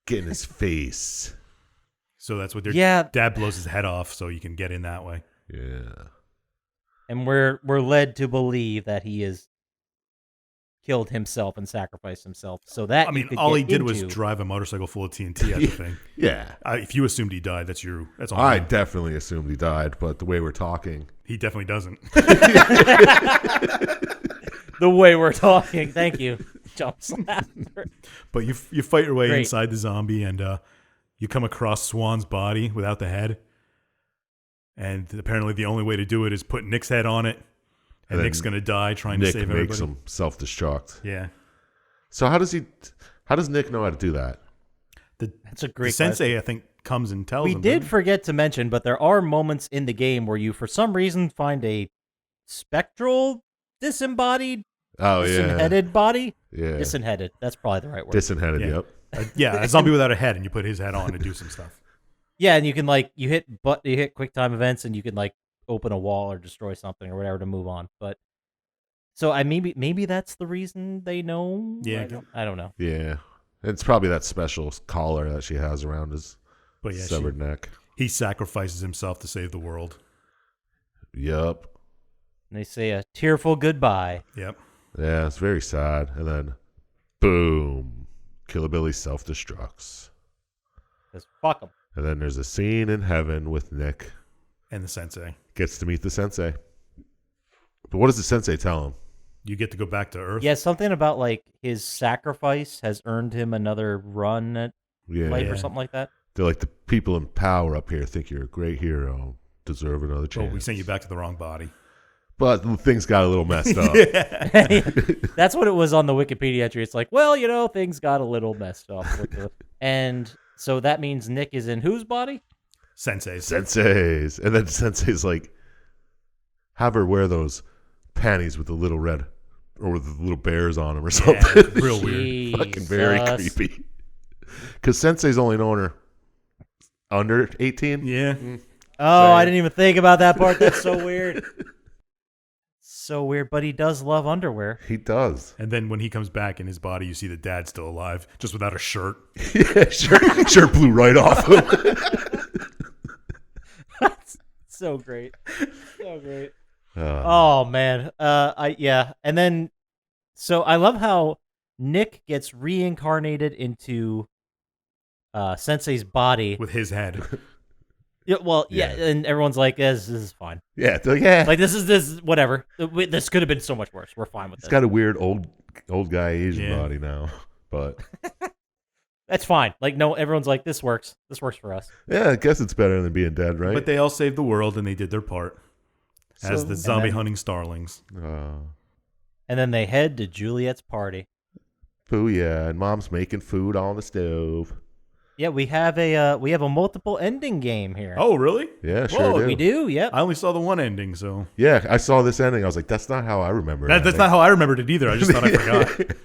Get in his face. So that's what their Yeah. dad blows his head off so you can get in that way. Yeah. And we're led to believe that he has killed himself and sacrificed himself so that I you mean, could all get he did was into- drive a motorcycle full of TNT at the thing. Yeah. If you assumed he died, that's on I you. definitely assumed he died, but the way we're talking. He definitely doesn't. the way we're talking. Thank you, Chump Slap. But you fight your way Great. inside the zombie, and you come across Swan's body without the head. And apparently the only way to do it is put Nick's head on it, And Nick's going to die trying Nick to save everybody. makes him self-destruct. Yeah. So how does Nick know how to do that? That's a great The sensei, question. I think, comes and tells We him. did forget to mention, but there are moments in the game where you, for some reason, find a spectral disembodied, Oh, yeah. disenheaded body. Yeah. Disenheaded. That's probably the right word. Disenheaded, Yeah. yep. Yeah, a zombie without a head, and you put his head on to do some stuff. Yeah, and you can you hit quick time events, and you can open a wall or destroy something or whatever to move on. But so maybe that's the reason they know. Yeah. I don't know. Yeah. It's probably that special collar that she has around his But yeah, severed neck. he sacrifices himself to save the world. Yep. And they say a tearful goodbye. Yep. Yeah, it's very sad. And then, boom, Killer Billy self-destructs. Because fuck them. And then there's a scene in heaven with Nick. And the sensei. Gets to meet the sensei. But what does the sensei tell him? You get to go back to Earth. Yeah, something about his sacrifice has earned him another run at life Yeah. or something like that. They're like, the people in power up here think you're a great hero. Deserve another Oh, chance. we sent you back to the wrong body. But things got a little messed up. That's what it was on the Wikipedia entry. It's like, well, things got a little messed up. And so that means Nick is in whose body? Senseis. And then Sensei's like, have her wear those panties with the little red or with the little bears on them or something. Yeah, real weird. Fucking very creepy. Because Sensei's only known her under 18. Yeah. Oh, I didn't even think about that part. That's so weird. So weird, but he does love underwear. He does. And then when he comes back in his body, you see the dad still alive, just without a shirt. Yeah, shirt blew right off him. That's so great. So great. Oh, Oh man. And then so I love how Nick gets reincarnated into Sensei's body. With his head. Yeah, well, Yeah. and everyone's like, this is fine. yeah, it's like, yeah. This is whatever. This could have been so much worse. We're fine with He's this. got a weird old guy Asian Yeah. body now. But That's fine. No, everyone's like, this works. This works for us. yeah, I guess it's better than being dead, right? But they all saved the world, and they did their part. As the zombie then- hunting starlings. And then they head to Juliet's party. Booyah, and Mom's making food on the stove. Yeah, we have a multiple ending game here. Oh, really? Yeah, sure Whoa, do. we do. Yep. I only saw the one ending, so. Yeah, I saw this ending. I was like, that's not how I remember it. That's not how I remembered it either. I just thought I forgot.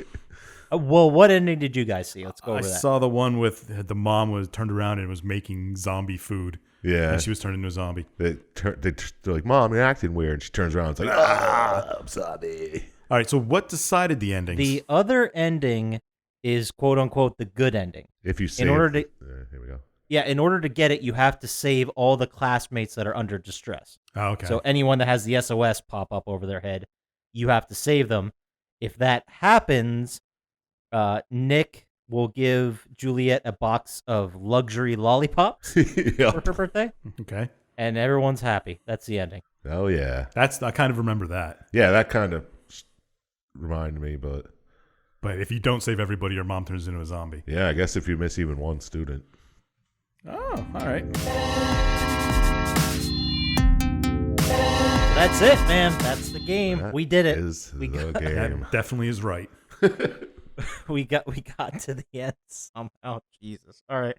Well, what ending did you guys see? Let's go I over that. saw the one with the mom was turned around and was making zombie food. Yeah. And she was turned into a zombie. They're like, Mom, you're acting weird. And she turns around and it's like, I'm sorry. All right, so what decided the endings? The other ending is quote unquote the good ending. If you save, order to- here we go. Yeah, in order to get it, you have to save all the classmates that are under distress. Oh, okay. So anyone that has the SOS pop up over their head, you have to save them. If that happens, Nick will give Juliet a box of luxury lollipops for Yep. her birthday, Okay. and everyone's happy. That's the ending. Oh, yeah. I kind of remember that. Yeah, that kind of reminded me, but But if you don't save everybody, your mom turns into a zombie. yeah, I guess if you miss even one student. Oh, all right. That's it, man. That's the game. That we did it. Is We the got- game. That definitely is right. we got to the end somehow. Jesus. All right.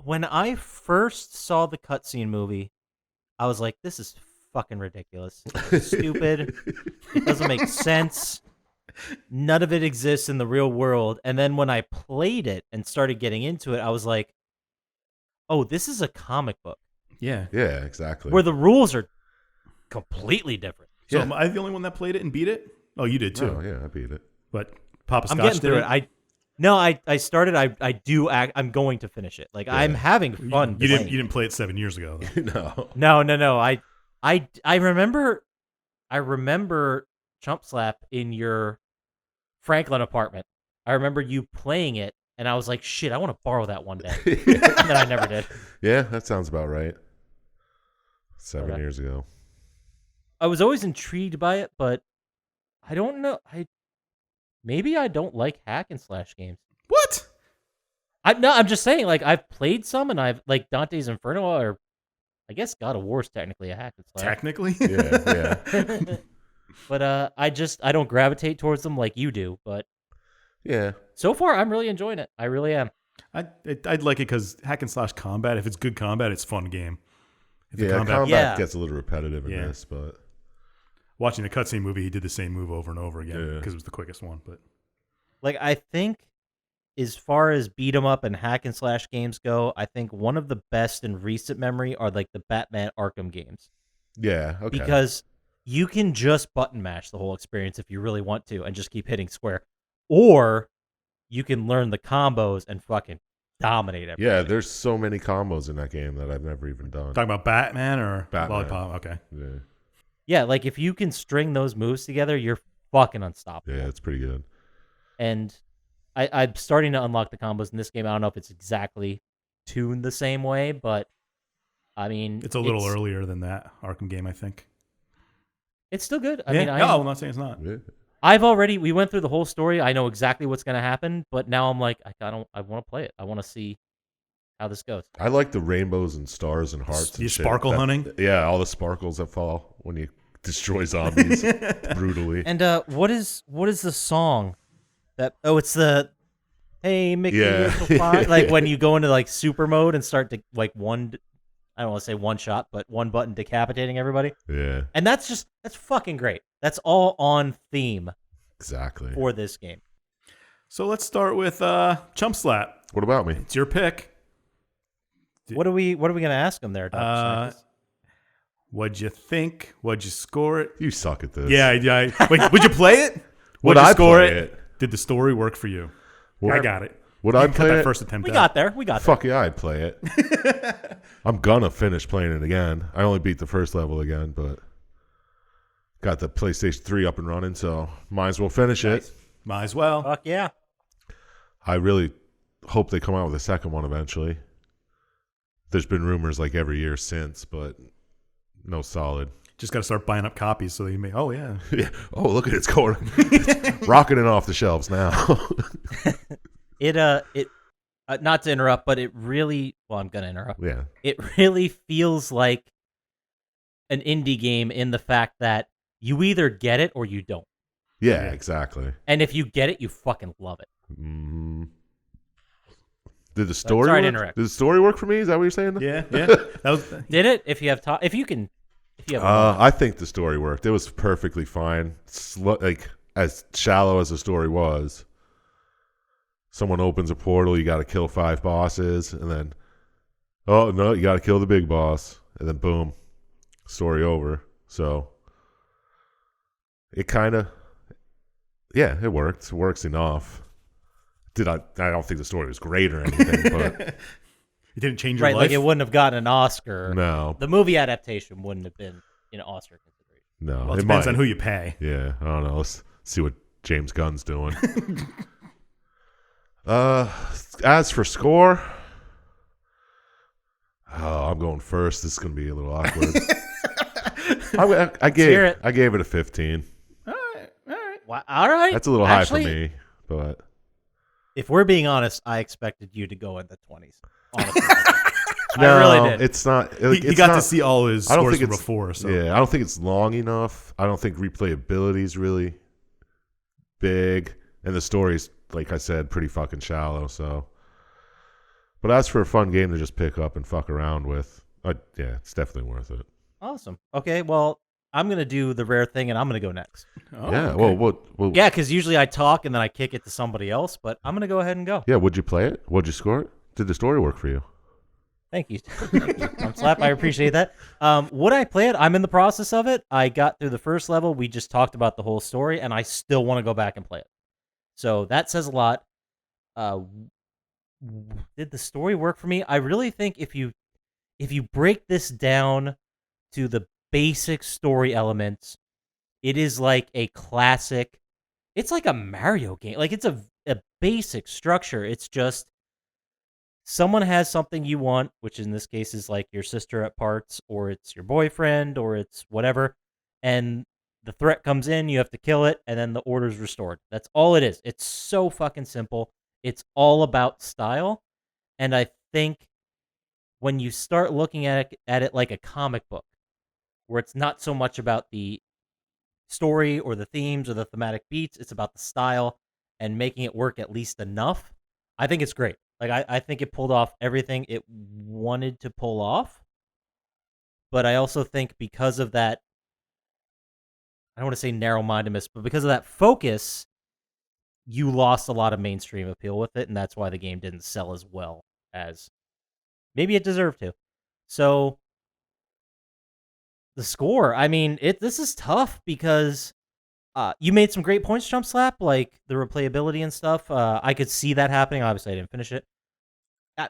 When I first saw the cutscene movie, I was like, this is fucking ridiculous. It's stupid. It doesn't make sense. None of it exists in the real world. And then when I played it and started getting into it, I was like, oh, this is a comic book Yeah. Yeah, exactly. where the rules are completely different. So Yeah. am I the only one that played it and beat it? Oh, you did too. Oh, yeah, I beat it. But Poppascotch I'm getting did through it. I started. I do act. I'm going to finish it. I'm having fun. You playing. didn't play it 7 years ago, though. No. No. I remember. I remember Chump Slap in your Franklin apartment. I remember you playing it, and I was like, "Shit, I want to borrow that one day." And then I never did. Yeah, that sounds about right. 7 Okay. years ago. I was always intrigued by it, but I don't know. Maybe I don't like hack and slash games. What? I'm just saying. I've played some, and I've Dante's Inferno, or I guess God of War is technically a hack and slash. Technically? Yeah, yeah. But I don't gravitate towards them like you do. But Yeah. so far, I'm really enjoying it. I really am. I'd like it because hack and slash combat. If it's good combat, it's a fun game. If the Combat Yeah. gets a little repetitive in Yeah. this, but watching the cutscene movie, he did the same move over and over again Yeah. because it was the quickest one. But Like, I think as far as beat 'em up and hack and slash games go, I think one of the best in recent memory are like the Batman Arkham games. yeah, okay. Because you can just button mash the whole experience if you really want to and just keep hitting square. Or you can learn the combos and fucking dominate everything. Yeah, there's so many combos in that game that I've never even done. talking about Batman or Batman. Lollipop? Okay. Yeah, Yeah, like if you can string those moves together, you're fucking unstoppable. yeah, it's pretty good. And I'm starting to unlock the combos in this game. I don't know if it's exactly tuned the same way, but I mean, It's a little earlier than that Arkham game, I think. It's still good. I Yeah. mean, No, I'm not saying it's not. Yeah. we went through the whole story. I know exactly what's going to happen, but now I'm like, I want to play it. I want to see how this goes. I like the rainbows and stars and hearts. You and shit. sparkle hunting? Yeah, all the sparkles that fall when you destroy zombies brutally. And what is the song that? Oh, it's the Hey Mickey, Yeah. you're so fine. Like when you go into like super mode and start to like I don't want to say one shot, but one button decapitating everybody. Yeah, And that's fucking great. That's all on theme exactly. for this game. So let's start with Chump Slap. What about me? It's your pick. What are we gonna ask him there, Dr. Scientist? What'd you think? What'd you score it? You suck at this. Yeah. Wait, would you play it? Would What'd you I score play it? it? Did the story work for you? Would I I- got it. Would You I cut play that it? first attempt? We out. got there. We got there. Fuck yeah, I'd play it. I'm gonna finish playing it again. I only beat the first level again, but got the PlayStation 3 up and running, so might as well finish it. Might as well. Fuck yeah. I really hope they come out with a second one eventually. There's been rumors like every year since, but no solid. Just got to start buying up copies so that you may. Oh yeah. Yeah. Oh, look at it. It's going. It's rocketing off the shelves now. It not to interrupt, but it really. Well, I'm gonna interrupt. Yeah. It really feels like an indie game in the fact that you either get it or you don't. Yeah, exactly. And if you get it, you fucking love it. Mm. Did the story sorry to work? interrupt. Did the story work for me? Is that what you're saying? Yeah. That was. Did it? If you have if you can, if you have. I think the story worked. It was perfectly fine. Like as shallow as the story was. Someone opens a portal, you got to kill 5 bosses, and then, oh no, you got to kill the big boss, and then boom, story over. So it kind of, yeah, it worked. It works enough. I don't think the story was great or anything, but It didn't change your right, life. like it wouldn't have gotten an Oscar. no, The movie adaptation wouldn't have been an Oscar consideration. no, Well, it it depends might. on who you pay. Yeah, I don't know. Let's see what James Gunn's doing. As for score, I'm going first. This is going to be a little awkward. I hear it. gave it a 15. All right. Wow. All right. That's a little Actually, high for me, but If we're being honest, I expected you to go in the 20s. Honestly, no, I really did. it's not. He It's got not- to see all his I don't scores think from it's before. So Yeah, I don't think it's long enough. I don't think replayability is really big, and the story's, like I said, pretty fucking shallow. So, but as for a fun game to just pick up and fuck around with, yeah, it's definitely worth it. Awesome. Okay, well, I'm going to do the rare thing, and I'm going to go next. Oh, Yeah. okay. Well, Yeah, because usually I talk, and then I kick it to somebody else, but I'm going to go ahead and go. yeah. Would you play it? Would you score it? Did the story work for you? Thank you. Thank you, Chump Slap. I appreciate that. Would I play it? I'm in the process of it. I got through the first level. We just talked about the whole story, and I still want to go back and play it. So that says a lot. Did the story work for me? I really think if you break this down to the basic story elements, it is like a classic. It's like a Mario game. Like it's a basic structure. It's just someone has something you want, which in this case is like your sister at parts, or it's your boyfriend, or it's whatever, and the threat comes in, you have to kill it, and then the order's restored. That's all it is. It's so fucking simple. It's all about style, and I think when you start looking at it like a comic book, where it's not so much about the story or the themes or the thematic beats. It's about the style and making it work at least enough. I think it's great. Like, I think it pulled off everything it wanted to pull off. But I also think because of that, I don't want to say narrow-mindedness, but because of that focus, you lost a lot of mainstream appeal with it, and that's why the game didn't sell as well as maybe it deserved to. So, the score, I mean, this is tough because you made some great points, Chump Slap, like the replayability and stuff. I could see that happening. Obviously, I didn't finish it.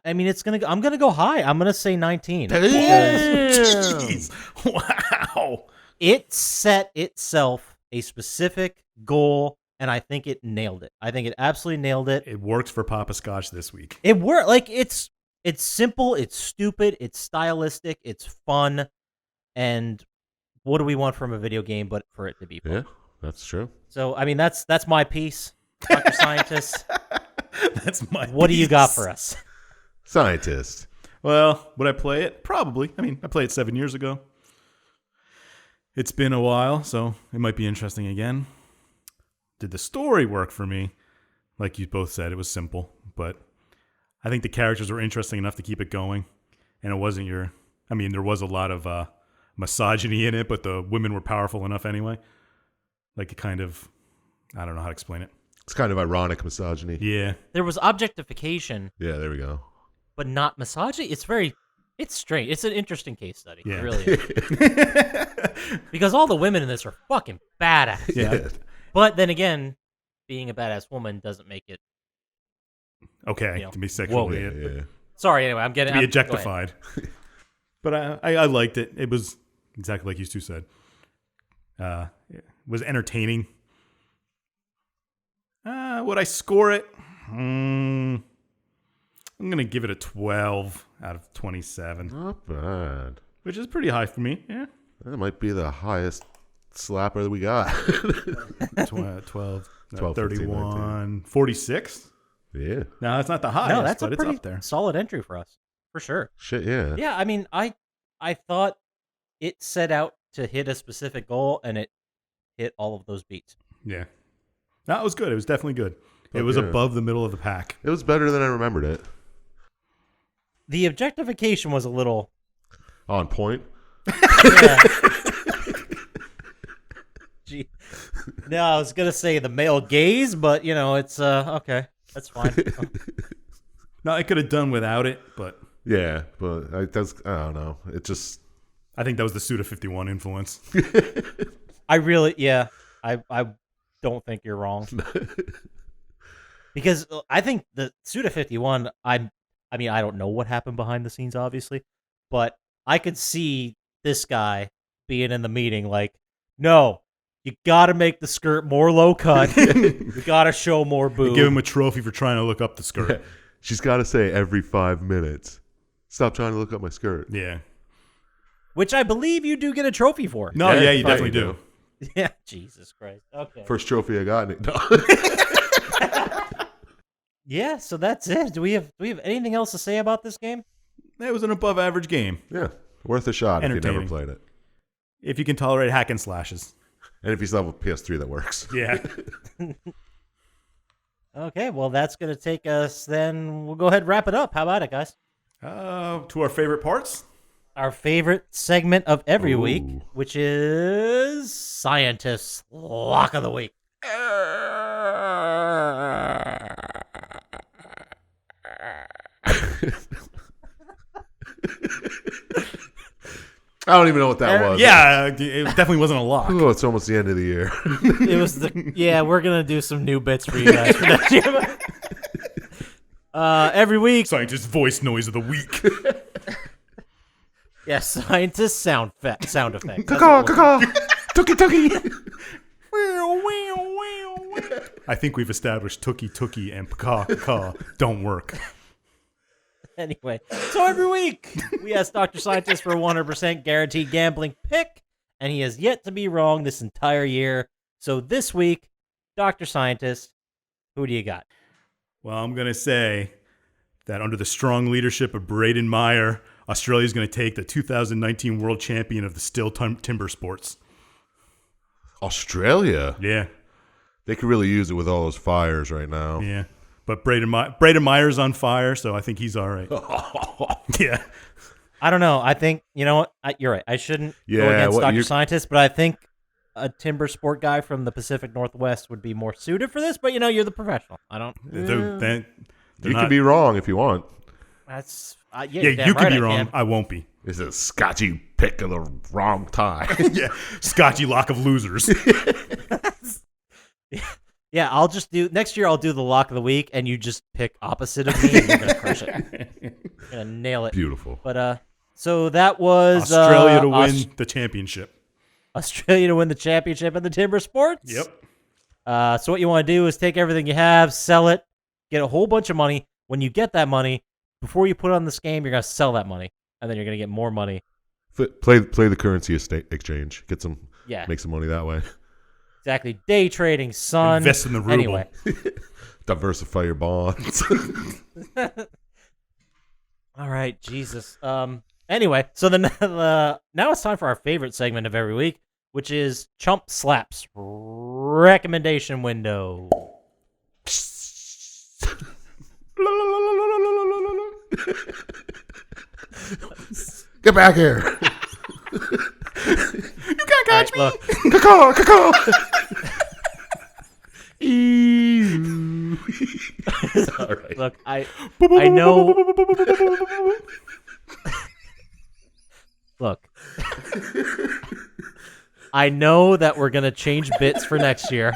I mean, I'm gonna go high. I'm gonna say 19. Jeez. Wow. It set itself a specific goal, and I think it nailed it. I think it absolutely nailed it. It works for Poppascotch this week. It worked. Like, it's simple, it's stupid, it's stylistic, it's fun, and what do we want from a video game but for it to be fun? Yeah, that's true. So, I mean, that's my piece, Dr. Scientist. That's my What do you piece. got for us? Sytintist. Well, would I play it? Probably. I mean, I played it 7 years ago. It's been a while, so it might be interesting again. Did the story work for me? Like you both said, it was simple, but I think the characters were interesting enough to keep it going. And it wasn't there was a lot of misogyny in it, but the women were powerful enough anyway. Like it kind of, I don't know how to explain it. It's kind of ironic misogyny. Yeah. There was objectification, Yeah, there we go. but not misogyny. It's strange. It's an interesting case study. Yeah. It really is. Because all the women in this are fucking badass. Yeah. But then again, being a badass woman doesn't make it. Okay. You know, To be sexually. Yeah. Sorry, anyway, I'm getting. To be go ahead. objectified. But I liked it. It was exactly like you two said. It was entertaining. Would I score it? I'm going to give it a 12 out of 27, Not bad. which is pretty high for me. Yeah. That might be the highest slapper that we got. 12, 12, 31, 46. Yeah. No, it's not the highest, No, that's but a it's pretty up there. solid entry for us, for sure. Shit, yeah. Yeah, I mean, I thought it set out to hit a specific goal, and it hit all of those beats. Yeah. No, it was good. It was definitely good. It Fuck was yeah. above the middle of the pack. It was better than I remembered it. The objectification was a little. On point. Yeah. Gee. No, I was gonna say the male gaze, but it's okay. That's fine. No, I could have done without it, but Yeah, but I don't know. It just. I think that was the Suda 51 influence. I really, yeah, I don't think you're wrong. Because I think the Suda 51, I mean, I don't know what happened behind the scenes, obviously, but I could see this guy being in the meeting like, no, you got to make the skirt more low cut. You got to show more boob. Give him a trophy for trying to look up the skirt. She's got to say every 5 minutes. Stop trying to look up my skirt. Yeah. Which I believe you do get a trophy for. No, yeah, you probably definitely do. Yeah, Jesus Christ. Okay. First trophy I got. No. Yeah, so that's it. Do we have anything else to say about this game? It was an above average game. Yeah, worth a shot if you never Entertaining. played it. If you can tolerate hack and slashes. And if you still have a PS3 that works. Yeah. Okay, well, that's going to take us then. We'll go ahead and wrap it up. How about it, guys? To our favorite parts. Our favorite segment of every week, Ooh. which is Sytintist Lock of the Week. I don't even know what that was. Yeah, it definitely wasn't a lock. Oh, it's almost the end of the year. It was we're going to do some new bits for you guys for next year. Every week, Scientist voice noise of the week. yes, Scientist sound effect. That's Caw, what we'll caw, tookie, tookie. I think we've established Tookie Tookie and Paka don't work. Anyway, so every week we ask Dr. Scientist for a 100% guaranteed gambling pick, and he has yet to be wrong this entire year. So this week, Dr. Scientist, who do you got? Well, I'm going to say that under the strong leadership of Braden Meyer, Australia is going to take the 2019 world champion of the still timber sports. Australia. Yeah. They could really use it with all those fires right now. Yeah. But Braden Meyer's on fire, so I think he's all right. Yeah. I don't know. I think, you know what? You're right. I shouldn't go Yeah, against what Dr. you- Scientist, but I think a timber sport guy from the Pacific Northwest would be more suited for this. But, you know, you're the professional. I don't. They're You not- could be wrong if you want. That's. Yeah, you're damn you could right be I wrong. can. I won't be. It's a scotchy pick of the wrong tie. Yeah. Scotchy lock of losers. Yeah, I'll just do next year. I'll do the lock of the week, and you just pick opposite of me, and you're gonna crush it. You're gonna nail it. Beautiful. But so that was Australia to win the championship. Australia to win the championship in the timber sports. Yep. So what you want to do is take everything you have, sell it, get a whole bunch of money. When you get that money, before you put it on this game, you're gonna sell that money, and then you're gonna get more money. Play the currency exchange. Get some. Yeah. Make some money that way. Exactly. Day trading, son. Invest in the ruble. Anyway. Diversify your bonds. All right, Jesus. Anyway, so now it's time for our favorite segment of every week, which is Chump Slap's recommendation window. Get back here. You can't catch me. Look, Caw, caw. All right. look, I know. Look, I know that we're gonna change bits for next year.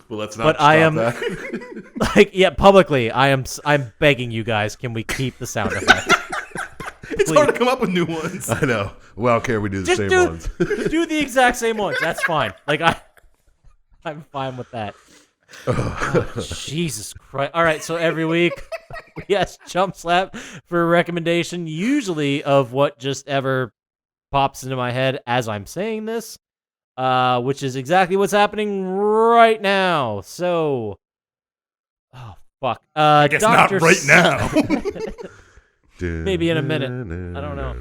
Well, let's not. But stop I am that. publicly, I'm begging you guys, can we keep the sound effects? It's hard to come up with new ones. I know. Well, I don't care. We do the Just same do, ones. do the exact same ones. That's fine. Like I'm fine with that. Oh, Jesus Christ! All right, so every week we ask Chump Slap for a recommendation, usually of what just ever pops into my head as I'm saying this, which is exactly what's happening right now. So, oh fuck! I guess Dr. not right now. Maybe in a minute. I don't know.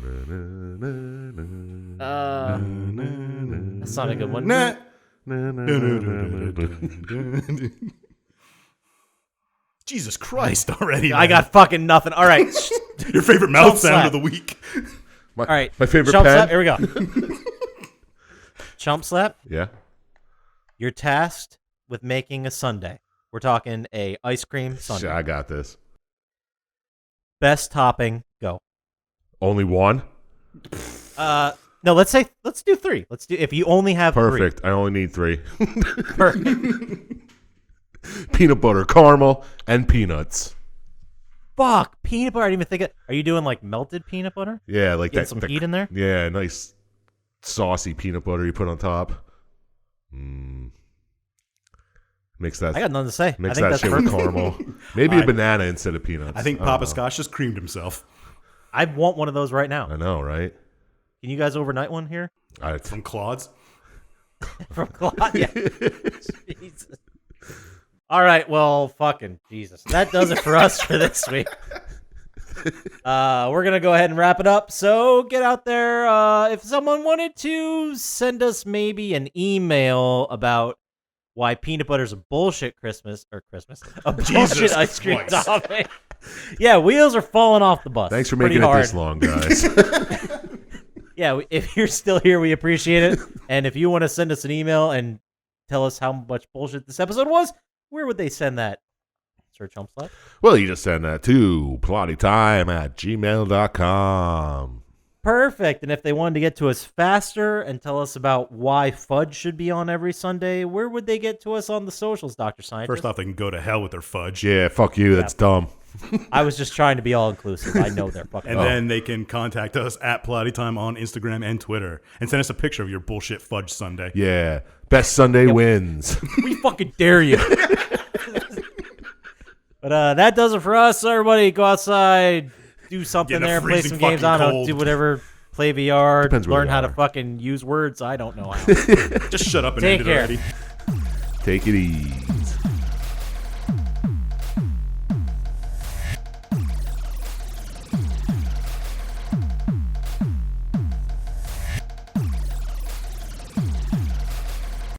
That's not a good one. Nah. Jesus Christ already. I man. got fucking nothing. All right. your favorite mouth Chump sound slap. of the week. My, All right. My favorite Chump pen. Slap. Here we go. Chump Slap. Yeah. You're tasked with making a sundae. We're talking a ice cream sundae. I got this. Best topping. Go. Only one. No. Let's do three. Let's do if you only have Perfect. I only need 3. three. Perfect. Peanut butter, caramel, and peanuts. Fuck peanut butter. I didn't even think it. Are you doing like melted peanut butter? Yeah, like Getting that. some the- heat in there. Yeah, nice saucy peanut butter you put on top. Makes that. I got nothing to say. I Makes think that that's shit with perfect. caramel. Maybe a banana instead of peanuts. I think don't know. Poppascotch just creamed himself I want one of those right now. I know, right? Can you guys overnight one here? from Claude's. From Claudia. Jesus. All right, well, fucking Jesus. That does it for us for this week. We're going to go ahead and wrap it up. So get out there. If someone wanted to send us maybe an email about why peanut butter's a bullshit a bullshit Jesus ice cream Christ. topping. Yeah, wheels are falling off the bus. Thanks for Pretty making it hard. this long, guys. Yeah, if you're still here, we appreciate it. And if you want to send us an email and tell us how much bullshit this episode was, where would they send that, Sir Chump Slap? Well, you just send that to plottytime@gmail.com. Perfect. And if they wanted to get to us faster and tell us about why fudge should be on every Sunday, where would they get to us on the socials, Dr. Scientist? First off, they can go to hell with their fudge. Yeah, fuck you. That's dumb. I was just trying to be all inclusive. I know they're fucking. And then they can contact us at Plottytime on Instagram and Twitter and send us a picture of your bullshit fudge sundae. Yeah. Best Sunday wins. We fucking dare you. But that does it for us. Everybody go outside, do something Get in the there, play freezing some games. I fucking don't know, cold. do whatever, play VR, Depends where learn you how to are. fucking use words. I don't know how. Just shut up and Take end it care. already. Take it easy.